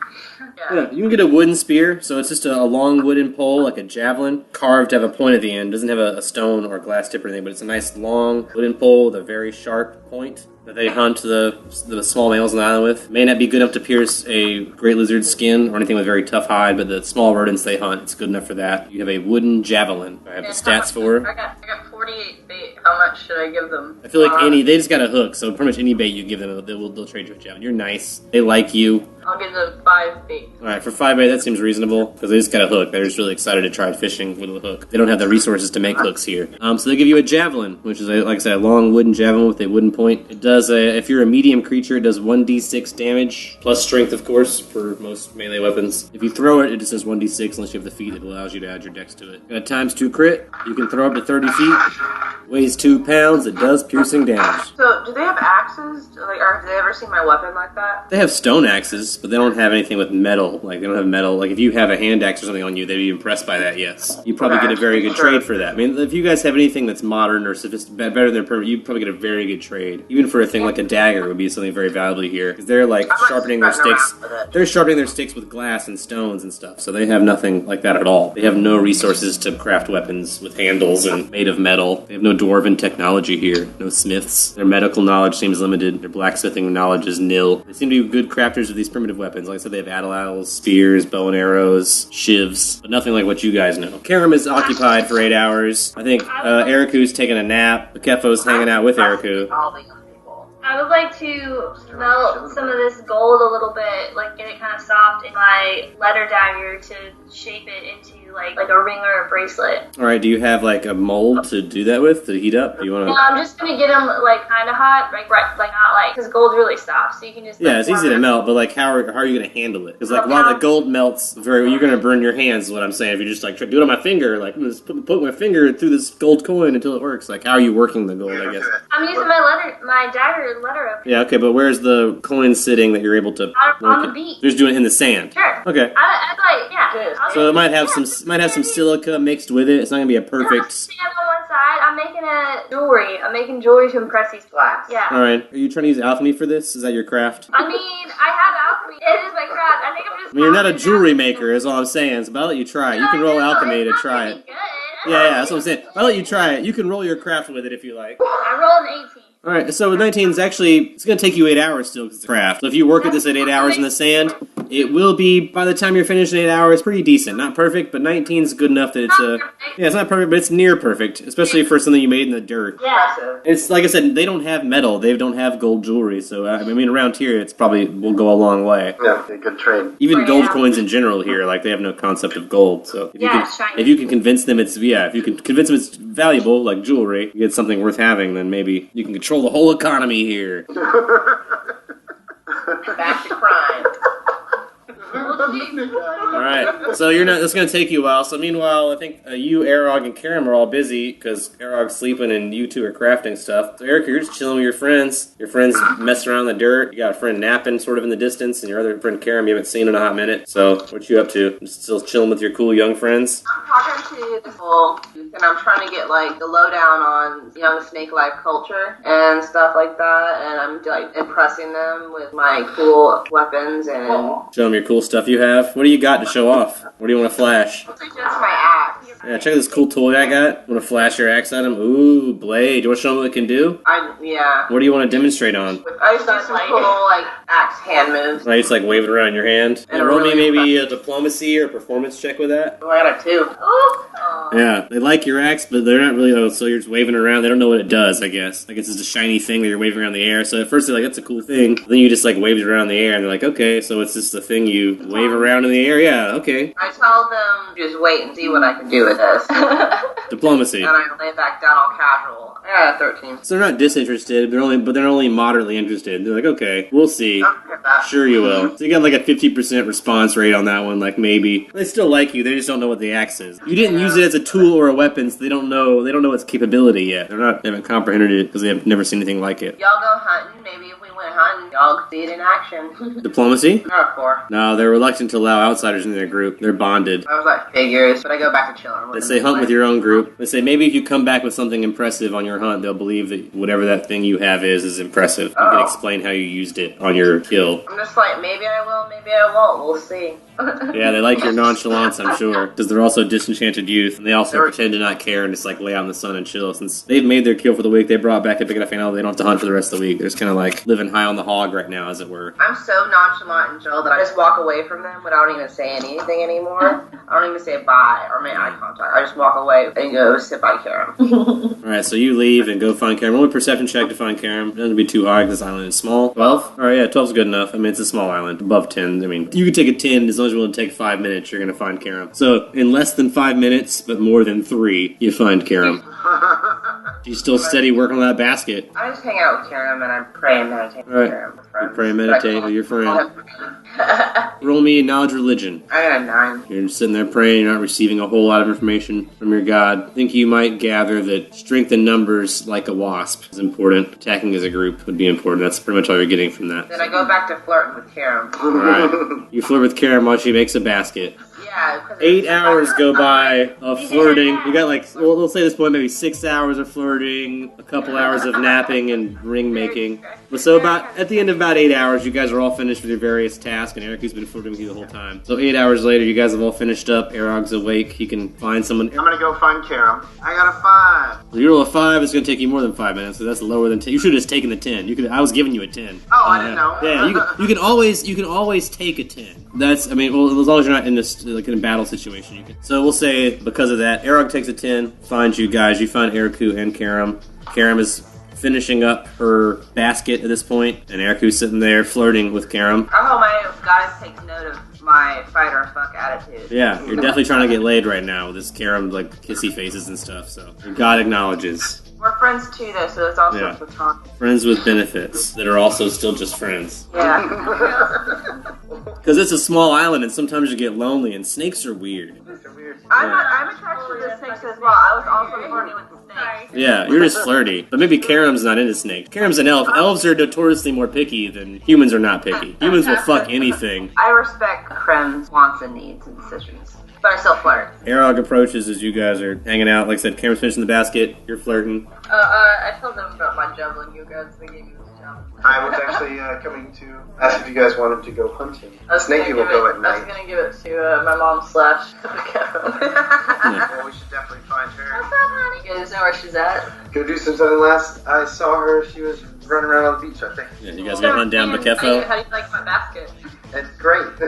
Yeah, you can get a wooden spear, so it's just a long wooden pole, like a javelin, carved to have a point at the end. It doesn't have a stone or a glass tip or anything, but it's a nice long wooden pole with a very sharp point that they hunt the small mammals on the island with. May not be good enough to pierce a great lizard's skin or anything with very tough hide, but the small rodents they hunt, it's good enough for that. You have a wooden javelin. I have the stats for. I got 48 bait. How much should I give them? I feel like they just got a hook, so pretty much any bait you give them, they'll trade you a javelin. You're nice. They like you. I'll give them 5 bait. Alright, for 5 bait, that seems reasonable, because they just got a hook. They're just really excited to try fishing with a hook. They don't have the resources to make hooks here. So they give you a javelin, which is, like I said, a long wooden javelin with a wooden point. It does, if you're a medium creature, it does 1d6 damage, plus strength, of course, for most melee weapons. If you throw it, it just does 1d6 unless you have the feat that allows you to add your dex to it. Got a ×2 crit. You can throw up to 30 feet. Weighs 2 pounds, it does piercing damage. So, do they have axes? Like, or have they ever seen my weapon like that? They have stone axes, but they don't have anything with metal. Like, they don't have metal. Like, if you have a hand axe or something on you, they'd be impressed by that, yes. You probably get a very good trade for that. I mean, if you guys have anything that's modern or sophisticated, better than permanent, you'd probably get a very good trade. Even for a thing like a dagger would be something very valuable here. Because they're, like, sharpening their sticks. They're sharpening their sticks with glass and stones and stuff, so they have nothing like that at all. They have no resources to craft weapons with handles and made of metal. They have no dwarven technology here. No smiths. Their medical knowledge seems limited. Their blacksmithing knowledge is nil. They seem to be good crafters of these primitive weapons. Like I said, they have atlatls, spears, bow and arrows, shivs, but nothing like what you guys know. Karam is occupied for 8 hours. I think Eriku's taking a nap. Kefo's hanging out with Eriku. I would like to melt some of this gold a little bit, like get it kind of soft in my letter dagger to shape it into like a ring or a bracelet. Alright, do you have like a mold to do that with, to heat up? Do you want to... No, I'm just gonna get them like kind of hot, like not like, because gold's really soft, so you can just... Yeah, it's easy to melt, but like how are you gonna handle it? Because like while the gold melts, you're gonna burn your hands is what I'm saying. If you just like try to do it on my finger, like I'm just put my finger through this gold coin until it works. Like how are you working the gold, I guess? I'm using my dagger letter up. Yeah, okay, but where's the coin sitting that you're able to... On the beach. You're just doing it in the sand? Sure. Okay. So it might have some silica mixed with it. It's not gonna be a perfect... Sand on one side. I'm making jewelry. I'm making jewelry to impress these glass. Yeah. Alright. Are you trying to use alchemy for this? Is that your craft? I mean, I have alchemy. It is my craft. I think I'm just... I mean, you're not a jewelry maker, is all I'm saying, so I'll let you try it. You can roll alchemy to try it. Yeah, that's what I'm saying. I'll let you try it. You can roll your craft with it if you like. I rolled an 18. Alright, so 19 is actually, it's going to take you 8 hours still because it's a craft. So if you work at this at 8 hours in the sand, it will be, by the time you're finished in 8 hours, pretty decent. Not perfect, but 19 is good enough that it's yeah, it's not perfect, but it's near perfect, especially for something you made in the dirt. Yeah. It's, like I said, they don't have metal, they don't have gold jewelry, so, I mean, around here, it's probably, will go a long way. Yeah, a good trade. Even gold coins in general here, like, they have no concept of gold, so if you can convince them it's valuable, like jewelry, you get something worth having, then maybe you can control the whole economy here. Back to crime. Alright, so that's going to take you a while. So meanwhile, I think you, Arog, and Karam are all busy because Arog's sleeping and you two are crafting stuff. So Eric, you're just chilling with your friends. Your friends messing around in the dirt. You got a friend napping sort of in the distance, and your other friend Karam you haven't seen in a hot minute. So what you up to? Just still chilling with your cool young friends? I'm talking to the whole, and I'm trying to get like the lowdown on young snake life culture and stuff like that, and I'm like impressing them with my cool weapons and show them your cool stuff you have. What do you got to show off? What do you want to flash? just my axe. Yeah, check out this cool toy I got. Want to flash your axe at him? Ooh, blade. Do you want to show them what it can do? Yeah. What do you want to demonstrate on? I used to do some cool like axe hand moves. I just like wave it around in your hand. And roll me maybe a diplomacy or performance check with that. Oh, I got a 2. Oh. Yeah, they like your axe, but they're not really, so you're just waving it around. They don't know what it does, I guess. Like, it's just a shiny thing that you're waving around the air. So at first they're like, that's a cool thing. Then you just, like, wave it around in the air, and they're like, okay, so it's just a thing you wave around in the air? Yeah, okay. I tell them, just wait and see what I can do with this. Diplomacy. And I lay back down all casual. Yeah, 13. So they're not disinterested, but they're only moderately interested. They're like, okay, we'll see. Sure you will. So you got like a 50% response rate on that one, like maybe. They still like you, they just don't know what the axe is. You didn't use it as a tool or a weapon, so they don't know its capability yet. They haven't comprehended it because they have never seen anything like it. Y'all go hunting, maybe if we went hunting, y'all could see it in action. Diplomacy? Not 4. No, they're reluctant to allow outsiders in their group. They're bonded. I was like, figures, but I go back to chilling. They say hunt with your own group. They say maybe if you come back with something impressive on your hunt, they'll believe that whatever that thing you have is impressive. You can explain how you used it on your kill. I'm just like, maybe I will, maybe I won't. We'll see. Yeah, they like your nonchalance, I'm sure, because they're also disenchanted youth, and they also pretend to not care and just like lay out in the sun and chill. Since they've made their kill for the week, they brought back a big enough animal, they don't have to hunt for the rest of the week. They're just kind of like living high on the hog right now, as it were. I'm so nonchalant and chill that I just walk away from them without even saying anything anymore. I don't even say bye or make eye contact. I just walk away and go sit by Karam. Alright, so you leave and go find Karam. Roll a perception check to find Karam. It doesn't be too high because this island is small. 12? Alright, yeah, 12's good enough. I mean, it's a small island. Above 10, I mean, you can take a 10 as long as you're willing to take 5 minutes. You're going to find Karam. So, in less than 5 minutes, but more than 3, you find Karam. She's still steady working on that basket. I just hang out with Karam and I pray and meditate with Right. Karam. With friends. You pray and meditate with your friend. I Roll me knowledge religion. got a 9. You're just sitting there praying, you're not receiving a whole lot of information from your god. I think you might gather that strength in numbers, like a wasp, is important. Attacking as a group would be important. That's pretty much all you're getting from that. Then I go back to flirting with Karam. Alright. You flirt with Karen while she makes a basket. Yeah. 'cause 8 hours go by of flirting. You got like, well, let's say at this point maybe 6 hours of flirting, a couple hours of napping and ring making. But so about at the end of about 8 hours, you guys are all finished with your various tasks, and Eric, who's been flirting with you the whole time. So 8 hours later, you guys have all finished up. Arog's awake. He can find someone. I'm gonna go find Karam. I got a 5. You roll a 5, it's going to take you more than 5 minutes, so that's lower than 10. You should have just taken the 10. You could. I was giving you a 10. Oh, I didn't know. Yeah, you can always take a 10. That's, I mean, well, as long as you're not in this, like in a battle situation, you can. So we'll say, because of that, Arog takes a 10, finds you guys. You find Eriku and Karam. Karam is finishing up her basket at this point, and Eriku's sitting there flirting with Karam. I hope my goddess takes note of my fight or fuck attitude. Yeah, you're definitely trying to get laid right now with this Karam, like, kissy faces and stuff, so your god acknowledges. We're friends too, though, so it's also Yeah. platonic. Friends with benefits that are also still just friends. Yeah. Because it's a small island, and sometimes you get lonely, and snakes are weird. I'm attracted to the snakes as well. I was also flirting with the snakes. Yeah, you're just flirty. But maybe Karam's not into snakes. Karam's an elf. Elves are notoriously more picky than humans are not picky. Humans will fuck anything. I respect Krem's wants and needs and decisions, but I still flirt. Arog approaches as you guys are hanging out. Like I said, Karam's finishing the basket. You're flirting. I told them about my javelin, you guys. They gave me this javelin. I was actually coming to ask if you guys wanted to go hunting. Snake people go at I was night. gonna give it to my mom slash Well, we should definitely find her. You guys know where she's at? Go do something. Last I saw her, she was running around on the beach, I think. Yeah, you guys gonna hunt down How do Bakefo? you like my basket? It's great. You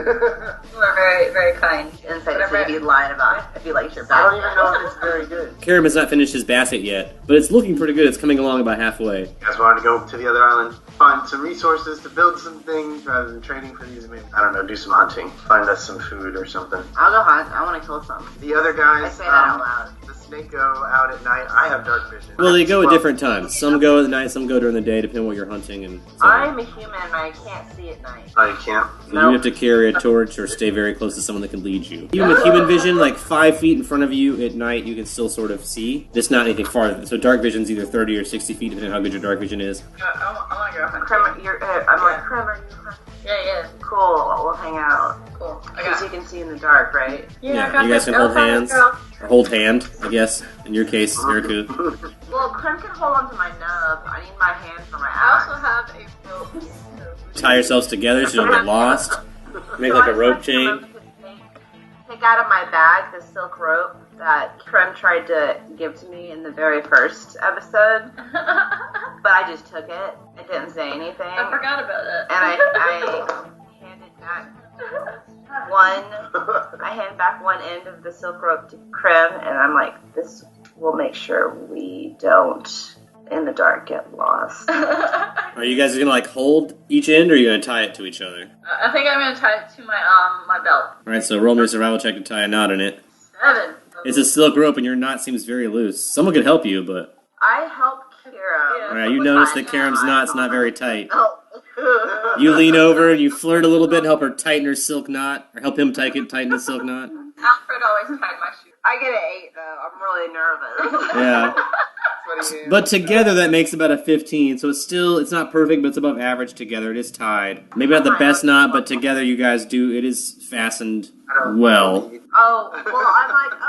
are very, very kind. Insight to see if you lied about it, if you liked your I don't back. even know if it's very good. Karam has not finished his basket yet, but it's looking pretty good. It's coming along about halfway. You guys wanted to go to the other island, find some resources to build some things rather than trading for these. Maybe, I don't know, do some hunting, find us some food or something. I'll go hunt. I want to kill some. The other I guys, say that out loud. the snake go out at night. I have dark vision. Well, they go at different times. Some go at night, some go during the day, depending on what you're hunting. And so, I'm a human and I can't see at night. Oh, you can't. so you have to carry a torch or stay very close to someone that can lead you. Even with human vision, like 5 feet in front of you at night, you can still sort of see. Just not anything farther. So dark vision's either 30 or 60 feet, depending on how good your dark vision is. I want to go hunting. Krem, I'm like, Krem, are you hunting? Yeah. Cool, we'll hang out. Cool. Because you can see in the dark, right? Yeah, I got you guys this. can hold Go, hands. girl. Or hold hand, I guess. In your case, Eriku. Well, Krem can hold onto my nub. I need my hand for my I axe. also have a rope. Tie yourselves together so you don't get lost. Make like a rope chain. Take out of my bag the silk rope that Krem tried to give to me in the very first episode, but I just took it. It didn't say anything. I forgot about it. And I handed back I hand back one end of the silk rope to Krem, and I'm like, this will make sure we don't, in the dark, get lost. Are you guys gonna like hold each end, or are you gonna tie it to each other? I think I'm gonna tie it to my belt. Alright, so roll me a survival check to tie a knot in it. 7. It's a silk rope and your knot seems very loose. Someone could help you, but... I help Kira. Yeah. Alright, you notice that Karam's knot's not very tight. Oh. You lean over and you flirt a little bit and help her tighten her silk knot, or help him tighten his silk knot. Alfred always tied my shoe. I get an 8, though. I'm really nervous. Yeah. But together that makes about a 15, so it's not perfect, but it's above average together. It is tied. Maybe not the best knot, but together you guys it is fastened well. Oh, well, I'm like,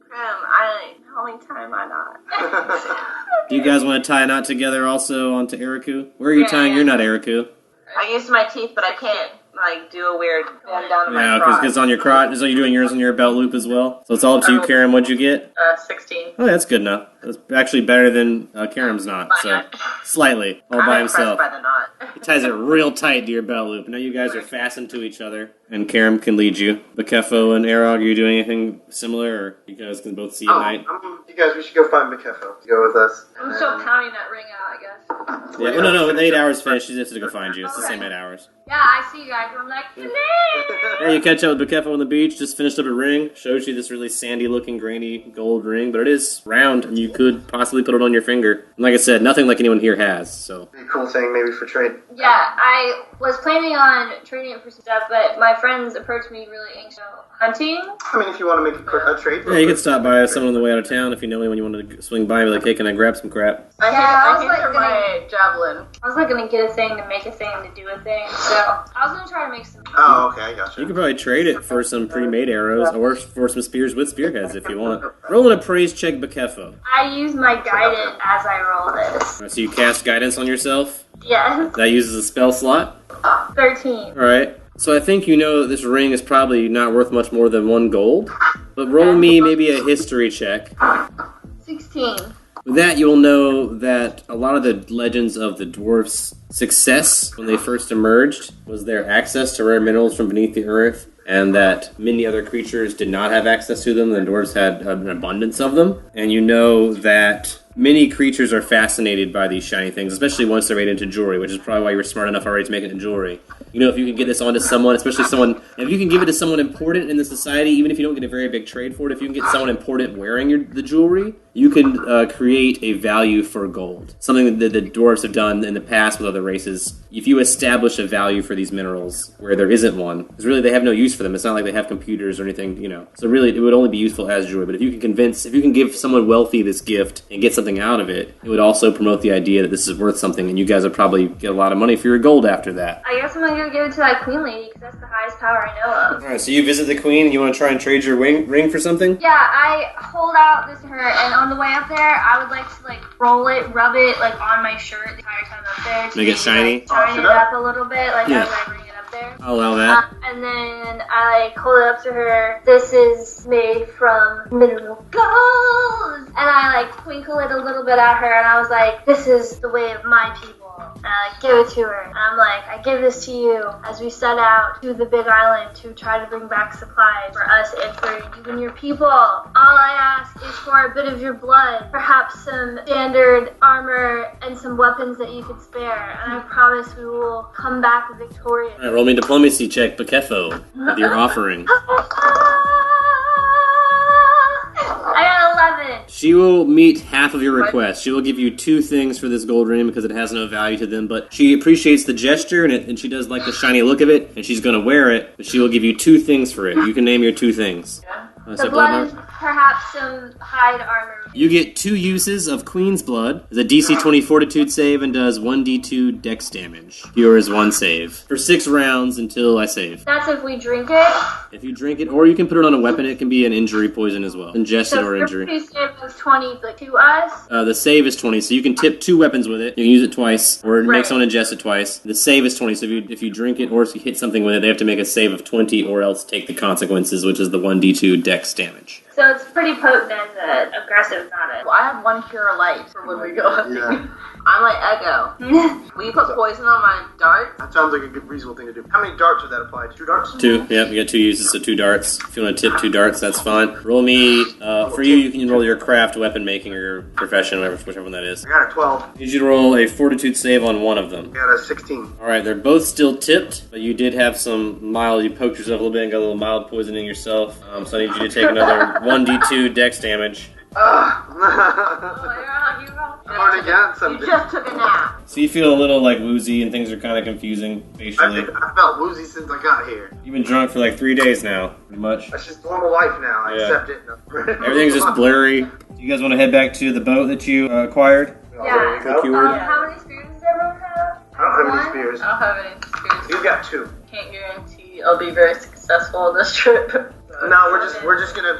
Krem, how many time I not? Do you guys want to tie a knot together also onto Eriku? Where are you tying your knot, Eriku? I used my teeth, but I can't, do a weird bend down to my Yeah, crotch. because on your crotch, so you're doing yours on your belt loop as well. So it's all up to you, Karam. What'd you get? 16. Oh, that's good enough. That's actually better than Karam's knot, so slightly, all by I'm himself. impressed by the knot. He ties it real tight to your belt loop. Now you guys are fastened to each other. and Karam can lead you. Bakefo and Arog, are you doing anything similar, or you guys can both see at night? You guys, we should go find Bakefo to go with us. I'm still pounding that ring out, I guess. Yeah, well, no, the 8 hours finished. She just has to go find you. It's the same 8 hours. Yeah, I see you guys. I'm like, Yeah, you catch up with Bakefo on the beach, just finished up a ring, shows you this really sandy-looking, grainy gold ring, but it is round, and you could possibly put it on your finger. And like I said, nothing like anyone here has, so. Be a cool thing maybe for trade. yeah, I was planning on trading it for some stuff, but my friends approached me really anxious about hunting. I mean, if you want to make a trade. Yeah, you could stop by someone on the way out of town if you know anyone you want to swing by and be like, hey, can I grab some crap? I was like my javelin. I was like gonna get a thing to make a thing to do a thing, so I was gonna try to make some. Oh, okay, I gotcha. You could probably trade it for some pre-made arrows or for some spears with spearheads if you want. Roll an appraise check, Bakefo. I use my guidance as I roll this. Alright, so you cast guidance on yourself. Yes. That uses a spell slot. 13. Alright. So I think you know that this ring is probably not worth much more than 1 gold. But roll me maybe a history check. 16. With that, you'll know that a lot of the legends of the dwarves' success when they first emerged was their access to rare minerals from beneath the earth, and that many other creatures did not have access to them. The dwarves had an abundance of them. And you know that many creatures are fascinated by these shiny things, especially once they're made into jewelry, which is probably why you were smart enough already to make it into jewelry. You know, if you can get this onto someone, especially someone, if you can give it to someone important in the society, even if you don't get a very big trade for it, if you can get someone important wearing the jewelry, you can create a value for gold. Something that the dwarves have done in the past with other races. If you establish a value for these minerals where there isn't one, because really they have no use for them. It's not like they have computers or anything, you know. So really, it would only be useful as jewelry. But if you can give someone wealthy this gift and get something out of it, it would also promote the idea that this is worth something, and you guys would probably get a lot of money for your gold after that. I guess I'm gonna give it to that queen lady because that's the highest power I know of. Alright, so you visit the queen and you want to try and trade your ring for something? Yeah, I hold out this to her, and on the way up there, I would like to roll it, rub it on my shirt the entire time up there. Make it shiny? Shine it up a little bit, as Yeah. I bring it up there. I'll allow that. And then I hold it up to her. This is made from mineral gold. And I twinkle it a little bit at her, and I was like, this is the way of my people. And I give it to her. And I'm like, I give this to you as we set out to the big island to try to bring back supplies for us and for you and your people. All I ask is for a bit of your blood, perhaps some standard armor and some weapons that you could spare. And I promise we will come back victorious. Alright, roll me a diplomacy check, Bakefo, with your offering. I got 11. She will meet half of your request. She will give you 2 things for this gold ring because it has no value to them, but she appreciates the gesture and she does like the shiny look of it, and she's going to wear it, but she will give you 2 things for it. You can name your 2 things. The blood is perhaps some hide armor. You get 2 uses of Queen's Blood. It's a DC 20 Fortitude save and does 1d2 dex damage. Yours 1 save. For 6 rounds until I save. That's if we drink it. If you drink it, or you can put it on a weapon, it can be an injury poison as well. Ingested or injury. So save was 20 to us. The save is 20, so you can tip 2 weapons with it. You can use it twice, or make someone ingest it twice. The save is 20, so if you drink it or if you hit something with it, they have to make a save of 20 or else take the consequences, which is the 1d2 dex damage. So it's pretty potent and aggressive, not it. Well, I have 1 cure light for when we go hunting. Yeah. I'm like Echo. Will you put poison on my dart? That sounds like a good, reasonable thing to do. How many darts would that apply? 2 darts? 2, yep, you got 2 uses, so 2 darts. If you want to tip 2 darts, that's fine. Roll me, for you can roll your craft, weapon making, or your profession, whichever one that is. I got a 12. I need you to roll a fortitude save on one of them. I got a 16. Alright, they're both still tipped, but you did have some mild, you poked yourself a little bit and got a little mild poisoning yourself. So I need you to take another 1d2 dex damage. I've already got You something. just took a nap. So you feel a little woozy and things are kind of confusing facially. I felt woozy since I got here. You've been drunk for 3 days now, pretty much. That's just normal life now. I Yeah. accept it. Everything's just blurry. Do you guys want to head back to the boat that you acquired? Yeah. Procured? How many spears does everyone have? I don't have any One? spears. I don't have any experience. You got 2. Can't guarantee I'll be very successful on this trip. No, we're just gonna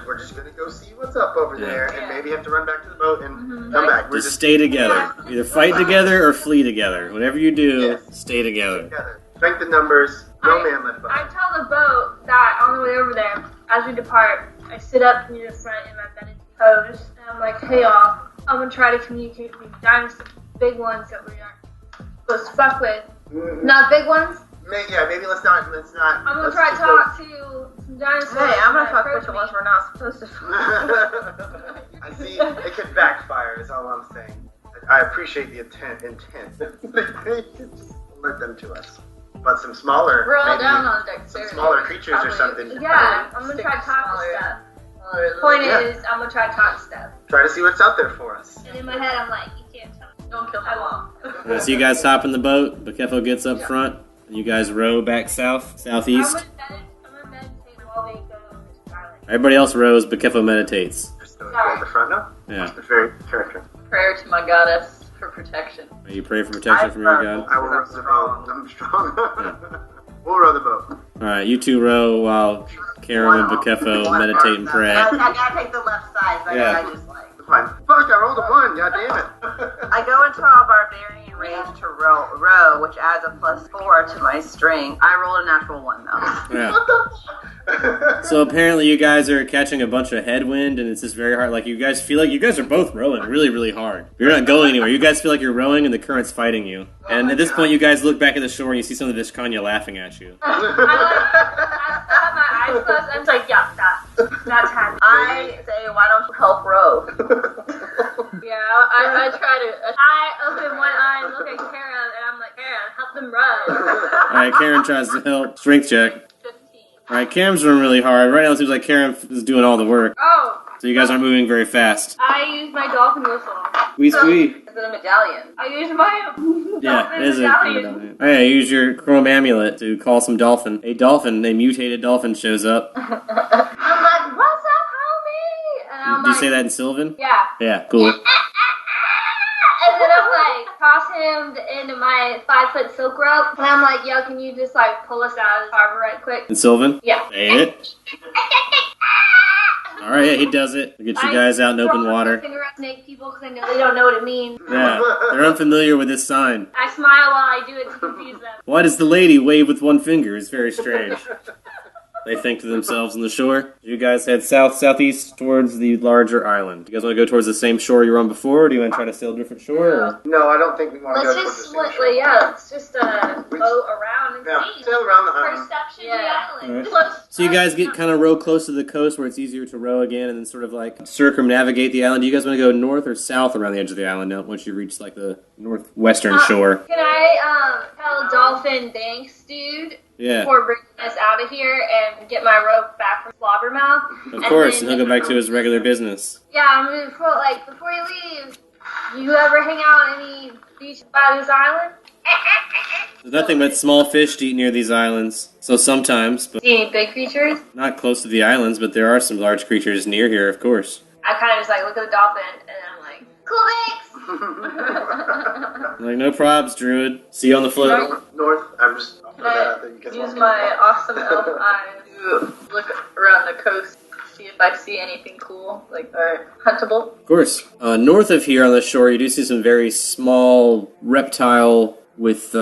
go see what's up over there, and Yeah. maybe have to run back to the boat and come back. We're Just stay together. Either fight together or flee together. Whatever you do, Yes. stay together. together. Strength in numbers. No I- man left I behind. tell the boat that on the way over there, as we depart, I sit up near the front in my bended pose, and I'm like, hey y'all, I'm gonna try to communicate with these dinosaurs, big ones that we aren't supposed to fuck with. Not big ones, Maybe let's not. I'm let's gonna try to just talk to some dinosaurs. Hey, I'm gonna that fuck approach with the me. ones we're not supposed to fuck. I see. It could backfire. Is all I'm saying. I appreciate the intent. Just alert them to us. But some smaller, We're all maybe down on some dexterity. smaller creatures or Probably. something. Yeah, I'm gonna try to talk to stuff. Smaller. Point Yeah. is, I'm gonna try to talk to stuff. Try to see what's out there for us. And in my head, I'm like, you can't tell me. Don't kill I my won't. mom. So you guys hop in the boat. Bakefo gets up front. And you guys row back southeast. I'm gonna meditate while we go to this island. Everybody else rows. Bakefo meditates. Just go to the front now. Yeah. That's the very character. Prayer to my goddess for protection. You pray for protection from your god. I will row the boat. I'm strong. We'll row the boat. All right, you two row while Karam and Bakefo meditate and pray. I gotta take the left side, but Yeah. I just like. Fine. Fuck! I rolled a 1. God damn it. I go into a barbarian range to row, which adds a +4 to my strength. I rolled a natural 1 though. Yeah. So apparently you guys are catching a bunch of headwind, and it's just very hard. Like you guys feel like you guys are both rowing really, really hard. You're not going anywhere. You guys feel like you're rowing, and the current's fighting you. And at this point, you guys look back at the shore, and you see some of the Vishkanya laughing at you. I have my eyes closed. I'm just like, yeah, that's happening. I say, why don't you help row? Yeah, I try to. I open one eye and look at Kara, and I'm like, Kara, help them row. All right, Karen tries to help. Strength check. 15. All right, Karen's rowing really hard. Right now, it seems like Karen is doing all the work. Oh, So you guys aren't moving very fast. I use my dolphin whistle. Squee squee. Is it a medallion? I use my Yeah, dolphin it is a medallion. Oh yeah, use your chrome amulet to call some dolphin. A dolphin, a mutated dolphin shows up. I'm like, what's up, homie? And I'm Did you like, say that in Sylvan? yeah. Yeah, cool. And then I'm like, toss him into my 5-foot silk rope. And I'm like, yo, can you just like pull us out of the harbor right quick? In Sylvan? Yeah. Say it. All right, yeah, he does it. We'll get you guys out in open throw my water. finger at snake people because I know they don't know what it means. Yeah, they're unfamiliar with this sign. I smile while I do it to confuse them. Why does the lady wave with one finger? It's very strange. They think to themselves on the shore. You guys head southeast towards the larger island. You guys want to go towards the same shore you were on before, or do you want to try to sail a different shore? Or? No, I don't think we want to Let's go just towards the same shore. let's just boat around and Yeah, see. sail around the island. Perception Yeah. of the island. Alright. Close. So you guys get kind of row close to the coast where it's easier to row again, and then sort of like circumnavigate the island. Do you guys want to go north or south around the edge of the island now once you reach like the northwestern shore? Can I tell Dolphin thanks, dude, Yeah, for bringing us out of here and get my rope back from Slobbermouth? of course, and he'll go back to his regular business. Yeah, I'm gonna put, like, before you leave, you ever hang out on any beach by this island? There's nothing but small fish to eat near these islands, so sometimes, but See any big creatures? not close to the islands, but there are some large creatures near here, of course. I kind of just, like, look at the dolphin, and I'm like, cool, thanks! Like, no probs, Druid. See you on the float. North. I'm just. Can I use my awesome elf eyes to look around the coast, see if I see anything cool, like, or huntable? Of course. North of here on the shore, you do see some very small reptile with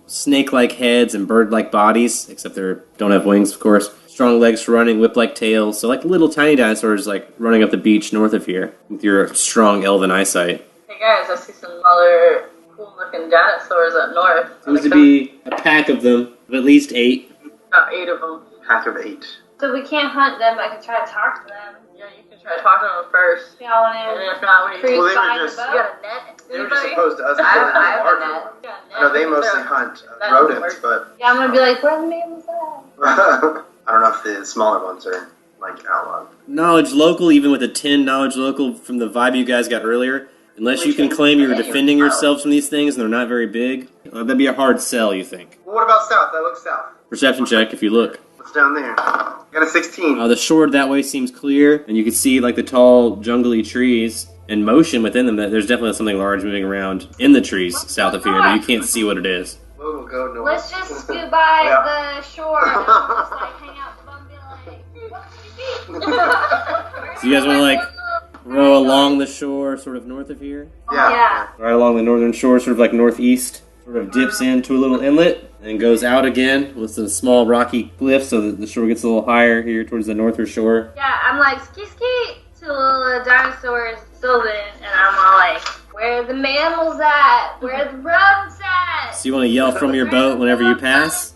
snake-like heads and bird-like bodies, except they don't have wings, of course. Strong legs for running, whip-like tails, so like little tiny dinosaurs like running up the beach north of here with your strong elven eyesight. Hey guys, I see some other cool-looking dinosaurs up north. Seems to be a pack of them, of at least 8. About 8 of them. Pack of 8. So we can't hunt them, I can try to talk to them. Yeah, you can try talking to them first. Y'all And want if not, we to cruise Well, they were by the just- boat? You got a net? They were just Anybody? opposed to us. I have a larger net. ones. You got a net? I know they mostly So- hunt That rodents, doesn't but Yeah, I'm gonna be like, where the mammals at? I don't know if the smaller ones are like outlawed. Knowledge local, even with a 10 knowledge local from the vibe you guys got earlier, unless you can claim you were defending yourselves from these things and they're not very big, that'd be a hard sell, you think. Well, what about south? I look south. Perception check if you look. What's down there? Got a 16. The shore that way seems clear, and you can see like the tall, jungly trees and motion within them. That there's definitely something large moving around in the trees south of here, but you can't see what it is. We'll go north. Let's just scoot by Yeah. the shore and I'll just like hang out with them and be like, what So you guys want to like row along the shore, sort of north of here, Yeah. right along the northern shore, sort of like northeast, sort of dips into a little inlet and goes out again with some small rocky cliffs, so that the shore gets a little higher here towards the northern shore. Yeah, I'm like, ski to the little dinosaurs, Sylvan, and I'm all like, where are the mammals at? Where are the rodents at? So you want to yell from your boat whenever you pass?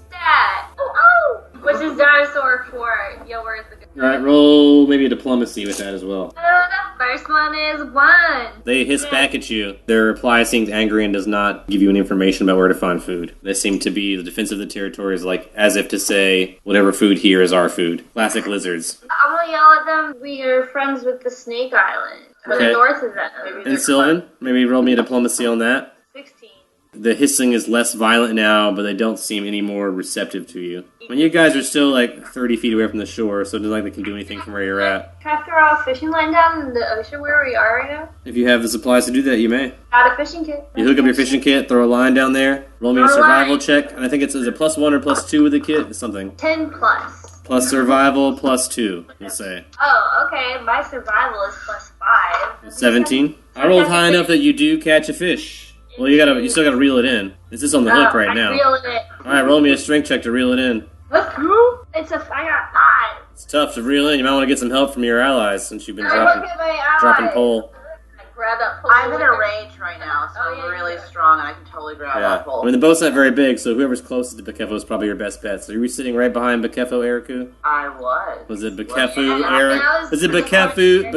This is dinosaur for yo, where's the good? Alright, roll maybe a diplomacy with that as well. The first one is 1. They hiss back at you. Their reply seems angry and does not give you any information about where to find food. They seem to be the defense of the territory is like as if to say, whatever food here is our food. Classic lizards. I'm gonna yell at them. We are friends with the Snake Island. To Okay. the north of them. And Sylvan, maybe roll me a diplomacy on that. 16. The hissing is less violent now, but they don't seem any more receptive to you. When you guys are still like 30 feet away from the shore, so it's not like they can do anything from where you're at. Can I throw a fishing line down in the ocean where we are right now? If you have the supplies to do that, you may. Got a fishing kit. You hook up your fishing kit, throw a line down there, roll me a Throw a survival line. check, and I think it's is it +1 or +2 with the kit? It's something. 10 plus. Plus survival, +2, we'll say. Oh, okay. My survival is +5. 17. I rolled high enough that you do catch a fish. Well, you still gotta reel it in. This is on the hook right I'm now. reeling it. Alright, roll me a strength check to reel it in. Let's go. I got 5. It's tough to reel in. You might want to get some help from your allies since you've been I dropping, look at my eye. dropping pole. I grab that pole. I'm in with a her. rage right now, so Oh, I'm yeah, really yeah. strong and I can totally grab Yeah. that pole. I mean, the boat's not very big, so whoever's closest to Bakefo is probably your best bet. So you were sitting right behind Bakefo, Eriku? I was. Was it Yeah, Bakefu, I Eric? was- Was it Bakefu,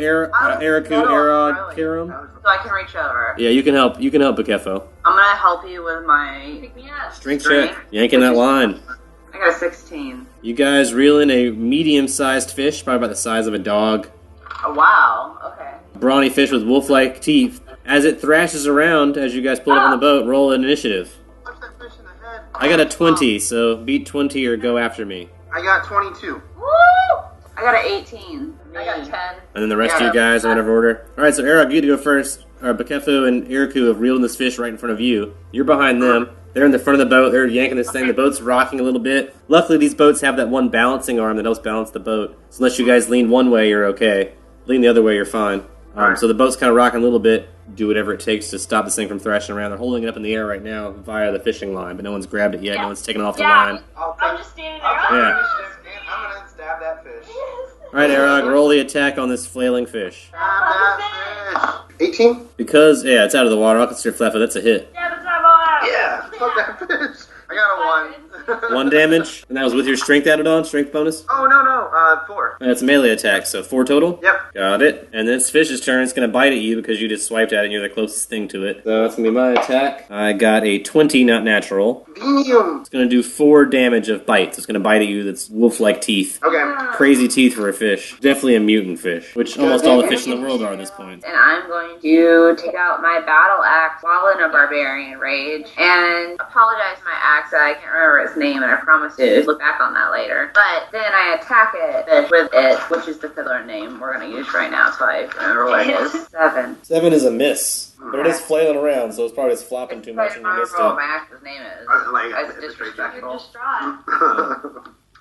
Eriku, Erod, Karam? So I can reach over. Yeah, you can help. You can help Bakefo. I'm gonna help you with my. Pick me up. Strength Strength. check. Yanking that line. I got a 16. You guys reel in a medium-sized fish, probably about the size of a dog. Oh, wow. Okay. Brawny fish with wolf-like teeth. As it thrashes around, as you guys pull it up on the boat, roll an initiative. Punch that fish in the head. I got a 20, so beat 20 or go after me. I got 22. Woo! I got an 18. I got 10. And then the rest of you guys in whatever order. Alright, so Eric, you get to go first. Bakefu and Iriku have reeled in this fish right in front of you. You're behind them. They're in the front of the boat. They're yanking this thing. The boat's rocking a little bit. Luckily, these boats have that one balancing arm that helps balance the boat. So unless you guys lean one way, you're okay. Lean the other way, you're fine. Alright. So the boat's kind of rocking a little bit. Do whatever it takes to stop this thing from thrashing around. They're holding it up in the air right now via the fishing line, but no one's grabbed it yet. Yeah. No one's taken off the Yeah. line. I'm just standing there. I'll take Yeah. initiative and I'm gonna stab that fish. Alright, Eric, roll the attack on this flailing fish. Stab that fish. 18? Because, yeah, it's out of the water. I'll consider flat, but that's a hit. Yeah, but I'm all out. Yeah. Fuck that fish. I got a 1. 1 damage, and that was with your strength added on, strength bonus? Oh, no. 4. That's a melee attack, so 4 total? Yep. Got it. And then it's Fish's turn. It's going to bite at you because you just swiped at it and you're the closest thing to it. So that's going to be my attack. I got a 20, not natural. Damn. It's going to do 4 damage of bites. It's going to bite at you. That's wolf-like teeth. Okay. Crazy teeth for a fish. Definitely a mutant fish, which almost all the fish in the world are at this point. And I'm going to take out my battle axe while in a barbarian rage and apologize my axe. I can't remember its name, and I promise to look back on that later. But then I attack it with it, which is the filler name we're going to use right now, so I remember what it is. 7. 7 is a miss. But it is flailing around, so it's probably just flopping too much and you missed what it. my axe's name is. Like, It's You're disrespectful. distraught.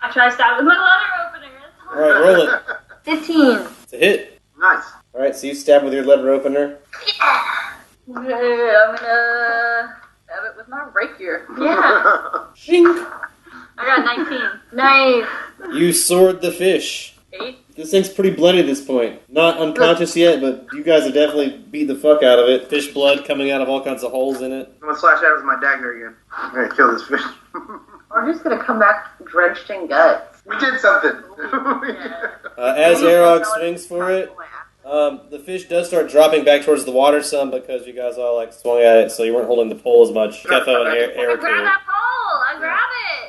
I try to stab with my letter opener. Alright, roll it. 15. It's a hit. Nice. Alright, so you stab with your lever opener. I'm gonna stab it with my rapier. Yeah. Shink! I got 19. Nice. You sword the fish. 8. This thing's pretty bloody at this point. Not unconscious yet, but you guys have definitely beat the fuck out of it. Fish blood coming out of all kinds of holes in it. I'm gonna slash at it with my dagger again. I'm gonna kill this fish. We're just going to come back drenched in guts. We did something. As Arog swings for it, the fish does start dropping back towards the water some because you guys all like swung at it, so you weren't holding the pole as much. Kefo and I Eric. grab that pole. I grab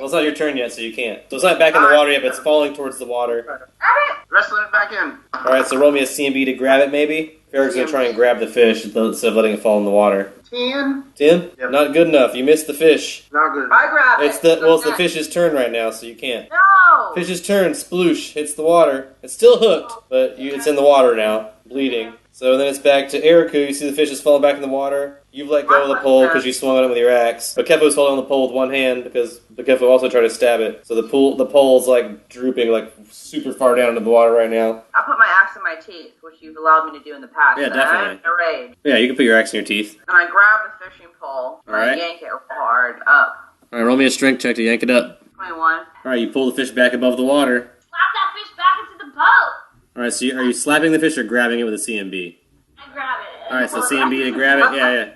Well, it. it's not your turn yet, so you can't. So it's not back in the water yet, but it's falling towards the water. Grab it. Wrestling it back in. Alright, so roll me a CMB to grab it, maybe. Eric's gonna try and grab the fish instead of letting it fall in the water. 10. 10? Yep. Not good enough. You missed the fish. Not good. I grab it. It's the fish's turn right now, so you can't. No! Fish's turn, sploosh, hits the water. It's still hooked, but it's in the water now, bleeding. So then it's back to Eriku. You see the fish is falling back in the water. You've let go of the pole because you swung on it with your axe. But Kefo's holding on the pole with one hand because Kefo also tried to stab it. So the pole's like drooping like super far down into the water right now. I put my axe in my teeth, which you've allowed me to do in the past. Yeah, and definitely. I'm in a rage. Yeah, you can put your axe in your teeth. And I grab the fishing pole and Alright. I yank it real hard up. Alright, roll me a strength check to yank it up. 21. Alright, you pull the fish back above the water. Slap that fish back into the boat. Alright, so are you slapping the fish or grabbing it with a CMB? I grab it. Alright, so CMB to grab it? Yeah.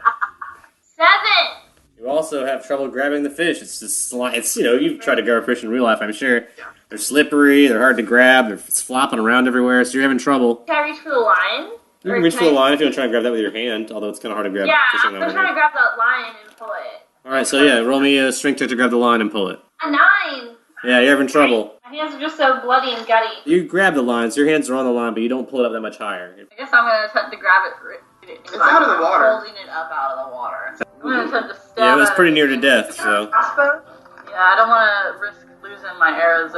7. You You also have trouble grabbing the fish. It's just it's you've tried to grab a fish in real life, I'm sure. They're slippery, they're hard to grab, it's flopping around everywhere, so you're having trouble. Can I reach for the line? You can reach for the line if you want to try and grab that with your hand, although it's kind of hard to grab fishing I'm line with trying to your hand. grab that line and pull it. Alright, so yeah, roll me a strength check to grab the line and pull it. A 9! Yeah, you're having trouble. My hands are just so bloody and gutty. You grab the line, so your hands are on the line, but you don't pull it up that much higher. I guess I'm gonna attempt to grab it. It's out of the water. Holding it up out of the water. I'm gonna attempt to stab Yeah, it was at pretty it. near to death, so... Crossbow? Yeah, I don't want to risk losing my arrows,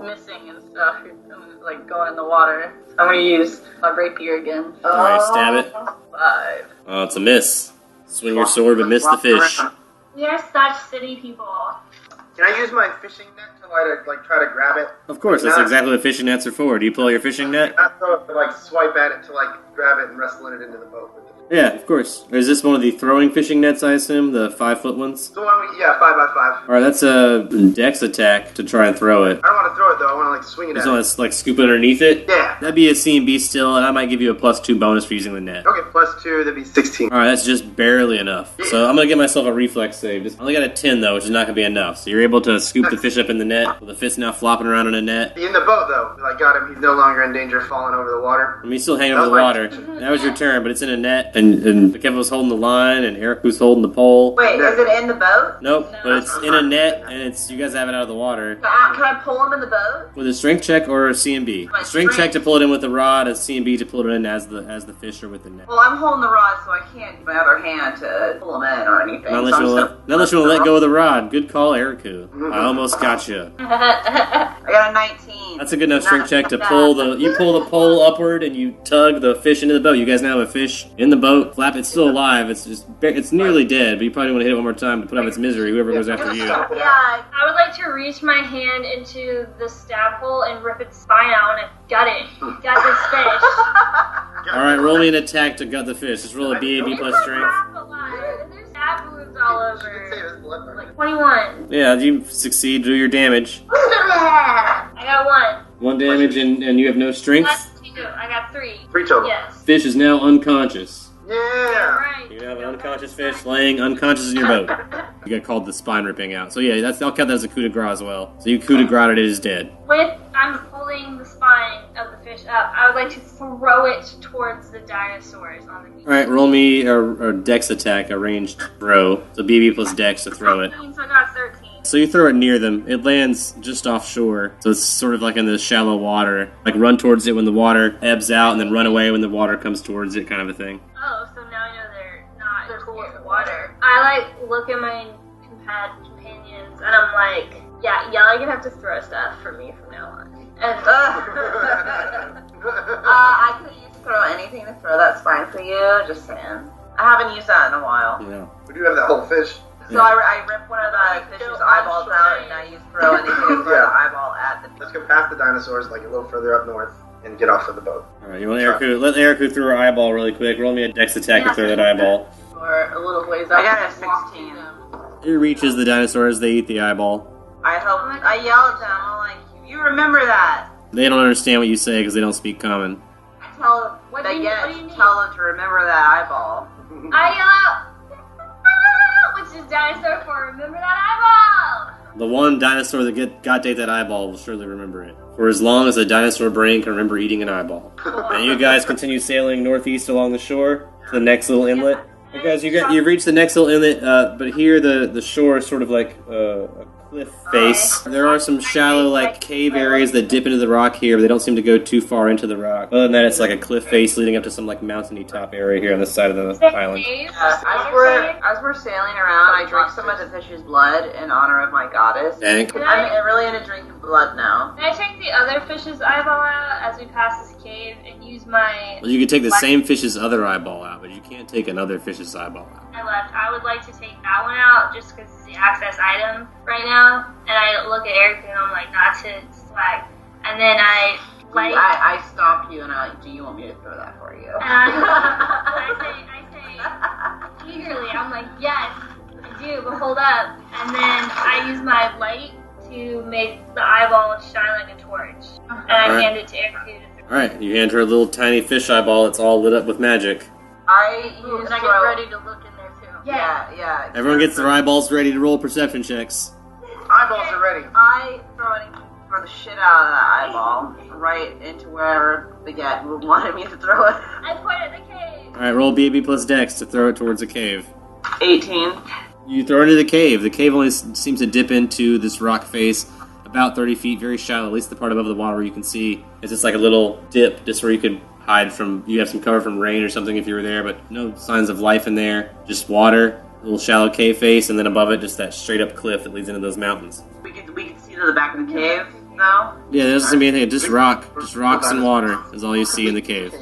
missing and stuff, and, going in the water. So I'm gonna use my rapier again. Alright, stab it. 5. Oh, it's a miss. Swing your sword, but miss the fish. We are such city people. Can I use my fishing net to try to grab it? Of course, that's exactly what fishing nets are for. Do you pull your fishing net? Not throw it, but swipe at it to grab it and wrestle it into the boat with it. Yeah, of course. Is this one of the throwing fishing nets, I assume? The 5-foot ones? So 5x5. Alright, that's a dex attack to try and throw it. I don't want to throw it though. I want to swing it You at just it. want to scoop it underneath it? Yeah. That'd be a C&B still, and I might give you a +2 bonus for using the net. Okay, +2. That'd be 16. Alright, that's just barely enough. So I'm gonna give myself a reflex save. I only got a 10 though, which is not gonna be enough. So you're able to scoop the fish up in the net. The fish now flopping around in a net. In the boat though. I got him. He's no longer in danger of falling over the water. I mean, he's still hanging over the water. That was your turn, but it's in a net, and Kevin was holding the line, and Eric was holding the pole. Wait, is it in the boat? Nope, but it's in a net, and you guys have it out of the water. Can I pull him in the boat? With a strength check or a C&B? My Strength check strength. to pull it in with the rod, a C&B to pull it in as the fish or with the net. Well, I'm holding the rod, so I can't use my other hand to pull him in or anything. Not unless you want to let go of the rod. Good call, Eriku. I almost got you. I got a 19. That's a good enough strength check to pull you pull the pole upward and you tug the fish into the boat. You guys now have a fish in the boat. Flap, it's still alive. It's nearly dead, but you probably want to hit it one more time to put out its misery. Whoever goes after you. Yeah, I would like to reach my hand into the stab hole and rip its spine out and gut it. Gut this fish. All right, roll me an attack to gut the fish. Just roll a BAB plus strength. There's stab wounds all Say over. this blood burn. 21. Yeah, you succeed. Do your damage. I got 1. 1 damage and you have no strength. That's 2. I got 3. 3 total. Yes. Fish is now unconscious. Yeah. Right. You have an unconscious fish laying unconscious in your boat. You got called the spine ripping out. So yeah, I'll count that as a coup de grace as well. So you coup de grace it is dead. I'm holding the spine of the fish up. I would like to throw it towards the dinosaurs on the beach. All right, roll me a dex attack, a ranged throw. So BB plus dex to throw it. So I got 13. So you throw it near them. It lands just offshore. So it's sort of like in the shallow water. Like run towards it when the water ebbs out and then run away when the water comes towards it kind of a thing. Oh, so now I know they're cool with the water. I look at my companions and I'm like, yeah, y'all are gonna have to throw stuff for me from now on. And I could use throw anything to throw that spine for you, just saying. I haven't used that in a while. Yeah. We do have that whole fish. So I rip one of the fish's eyeballs out and I use throw anything to throw the eyeball at the Let's go past the dinosaurs, a little further up north, and get off of the boat. All right, you want Eriku? Let Eriku throw her eyeball really quick. Roll me a dex attack to throw that eyeball. Or a little ways up. I got a walk 16. to them. It reaches the dinosaurs. They eat the eyeball. I yell at them, I'm like, you remember that. They don't understand what you say because they don't speak common. I tell them, What do you need? tell them to remember that eyeball. I yell out, which is dinosaur for remember that eyeball. The one dinosaur that got to eat that eyeball will surely remember it. For as long as a dinosaur brain can remember eating an eyeball. And you guys continue sailing northeast along the shore to the next little inlet. You guys, you've reached the next little inlet, but here the shore is sort of like a cliff face. There are some shallow, like, cave areas that dip into the rock here, but they don't seem to go too far into the rock. Other than that, it's like a cliff face leading up to some, like, mountainy top area here on this side of the island. As we're sailing around, I drink some of the fish's blood in honor of my goddess. Thank. I'm really into drinking blood now. Can I take the other fish's eyeball out as we pass this cave and use my Well, you can take the same fish's other eyeball out, but you can't take another fish's eyeball out. left? I would like to take that one out just because it's the access item right now. And I look at Eric and I'm like, not to swag. And then I stopped you and I'm like, do you want me to throw that for you? And I say eagerly, I'm like, yes, I do, but hold up. And then I use my light to make the eyeball shine like a torch. And I hand it to Eric. Alright, you hand her a little tiny fish eyeball that's all lit up with magic. I Ooh, use and I get throw. ready to look in there too. Yeah. Everyone gets their eyeballs ready to roll perception checks. Eyeballs are ready. I throw the shit out of that eyeball right into wherever the Baguette wanted me to throw it. I point at the cave. Alright, roll BB plus Dex to throw it towards the cave. 18. You throw it into the cave. The cave only seems to dip into this rock face about 30 feet, very shallow, at least the part above the water where you can see. It's just like a little dip, just where you could hide from, you have some cover from rain or something if you were there, but no signs of life in there. Just water, a little shallow cave face, and then above it, just that straight up cliff that leads into those mountains. We can see to the back of the cave, though. Yeah, there doesn't seem to be anything, just rocks and water is all you see in the cave.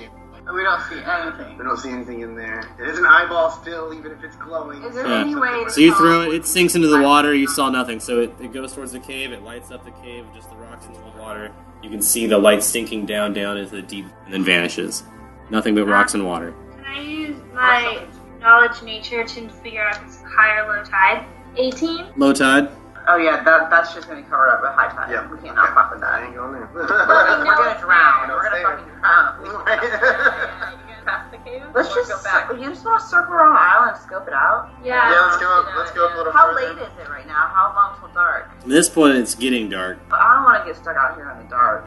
We don't see anything. We don't see anything in there. It is an eyeball still, even if it's glowing. Is there Yeah. any way to So you tell- throw it, it sinks into the water, you saw nothing. So it goes towards the cave, it lights up the cave, just the rocks into the water. You can see the light sinking down into the deep, and then vanishes. Nothing but rocks and water. Can I use my knowledge nature to figure out if it's high or low tide? 18? Low tide? Oh yeah, that's just gonna be covered up by high tide. Yeah. We cannot fuck with I that. ain't going there. We're gonna drown. We're gonna fucking drown. You gonna pass the cave? Let's or just go back. you just want to circle around the island and scope it out. Yeah. Yeah, let's go up a little How further. late is it right now? How long till dark? At this point, it's getting dark But I don't want to get stuck out here in the dark.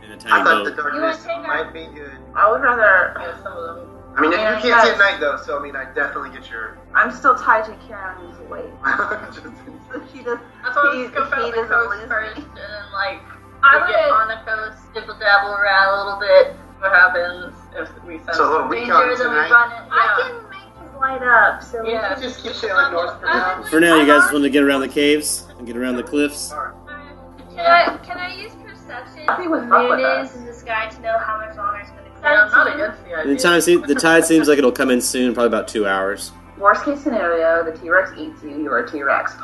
in a I tiny thought the boat. darkness You wanna take might be good. I would rather. Yeah, some of them. I mean, Yeah, you can't see guys. at night though, so I mean, I definitely get your. I'm still tied to Karen's weight. Just- He does. That's why He- we scope out he the doesn't coast lose first, me. and then like I we get would- on the coast, dibble dabble around a little bit. What happens if we sense So a little danger? recon Then we tonight. run it. I Yeah. can make his light up, so we Yeah. can just keep sailing north for now. For now, you guys just want to get around the caves and get around the cliffs. Can I use perception I think we when fuck moon with that. is in the sky to know how much longer it's going to Yeah, I'm not against the idea. The tide seems like it'll come in soon, probably about 2 hours. Worst case scenario, the T-Rex eats you. You are a T-Rex.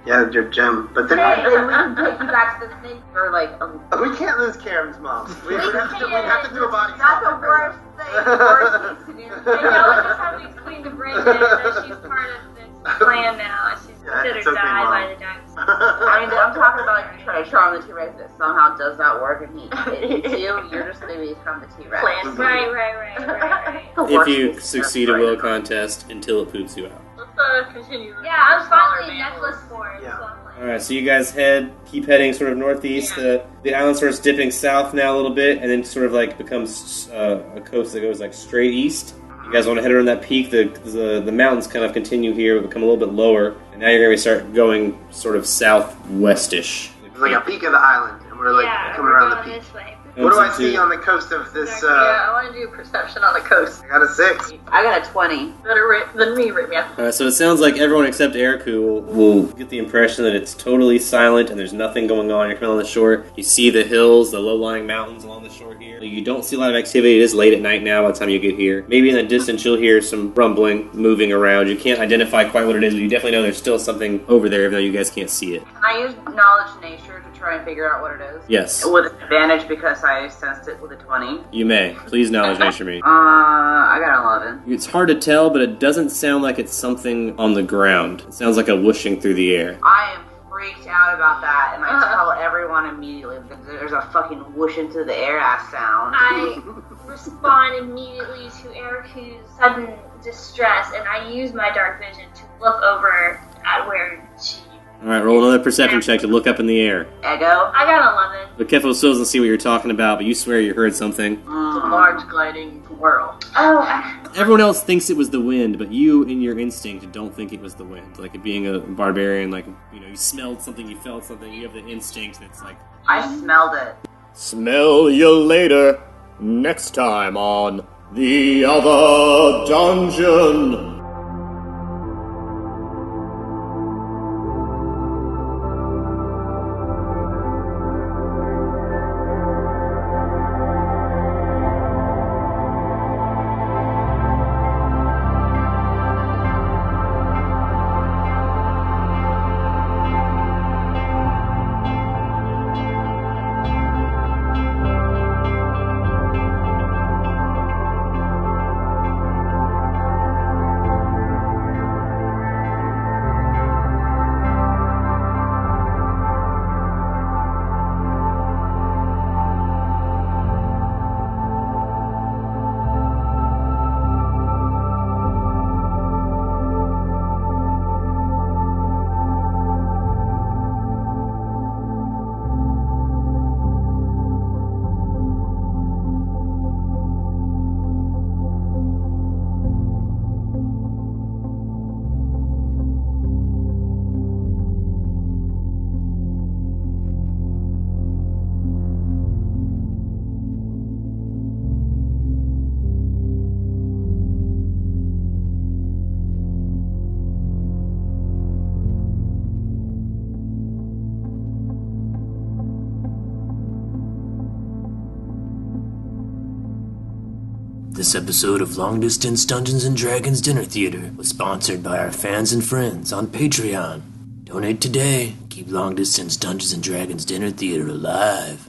Yeah, your gem. But then And then we can take you back to the thing. You're like, we can't lose Karen's mom. We'd have to do a body that's swap. the worst thing. Worst case scenario. And now I just have to explain to Bridget that she's part of this plan now. She's Yeah, considered it's okay, die Mom. by the dinosaurs. I mean, I'm talking about like you try to charm the T-Rex that somehow does not work and he eats you. You're just going to become the T-Rex. Plan. Right. The If worst you case succeed a scenario. will contest until it poops you out. Let's continue. Yeah, I'm Smaller finally mammals. necklace form. Yeah. So I'm like, Alright, so you guys keep heading sort of northeast. The island starts dipping south now a little bit, and then sort of like becomes a coast that goes like straight east. You guys want to head around that peak. The mountains kind of continue here, but become a little bit lower, and now you're going to start going sort of southwestish. It's like a peak of the island, and we're like yeah, coming we're around the going peak. this way. What do I see on the coast of this? Yeah, I want to do perception on the coast. I got a 6. I got a 20. Better than me, Rhythmia. Alright, so it sounds like everyone except Eriku will get the impression that it's totally silent and there's nothing going on. You're coming on the shore. You see the hills, the low-lying mountains along the shore here. You don't see a lot of activity. It is late at night now by the time you get here. Maybe in the distance you'll hear some rumbling, moving around. You can't identify quite what it is, but you definitely know there's still something over there, even though you guys can't see it. Can I use knowledge nature to try and figure out what it is? Yes, With advantage because I sensed it with a 20. you may. Please knowledge nature me. I got an 11. It's hard to tell, but it doesn't sound like it's something on the ground. It sounds like a whooshing through the air. I am freaked out about that, and I tell everyone immediately that there's a fucking whoosh into the air ass sound. I respond immediately to Eriku's sudden distress, and I use my dark vision to look over at where she. Alright, roll another perception check to look up in the air. Ego? I got 11. But Kefo still doesn't see what you're talking about, but you swear you heard something. It's a large gliding whirl. Oh, Everyone else thinks it was the wind, but you, in your instinct, don't think it was the wind. Like, being a barbarian, like, you smelled something, you felt something, you have the instinct that's like... I smelled it. Smell you later, next time on The Other Dungeon. This episode of Long Distance Dungeons & Dragons Dinner Theater was sponsored by our fans and friends on Patreon. Donate today. Keep Long Distance Dungeons & Dragons Dinner Theater alive.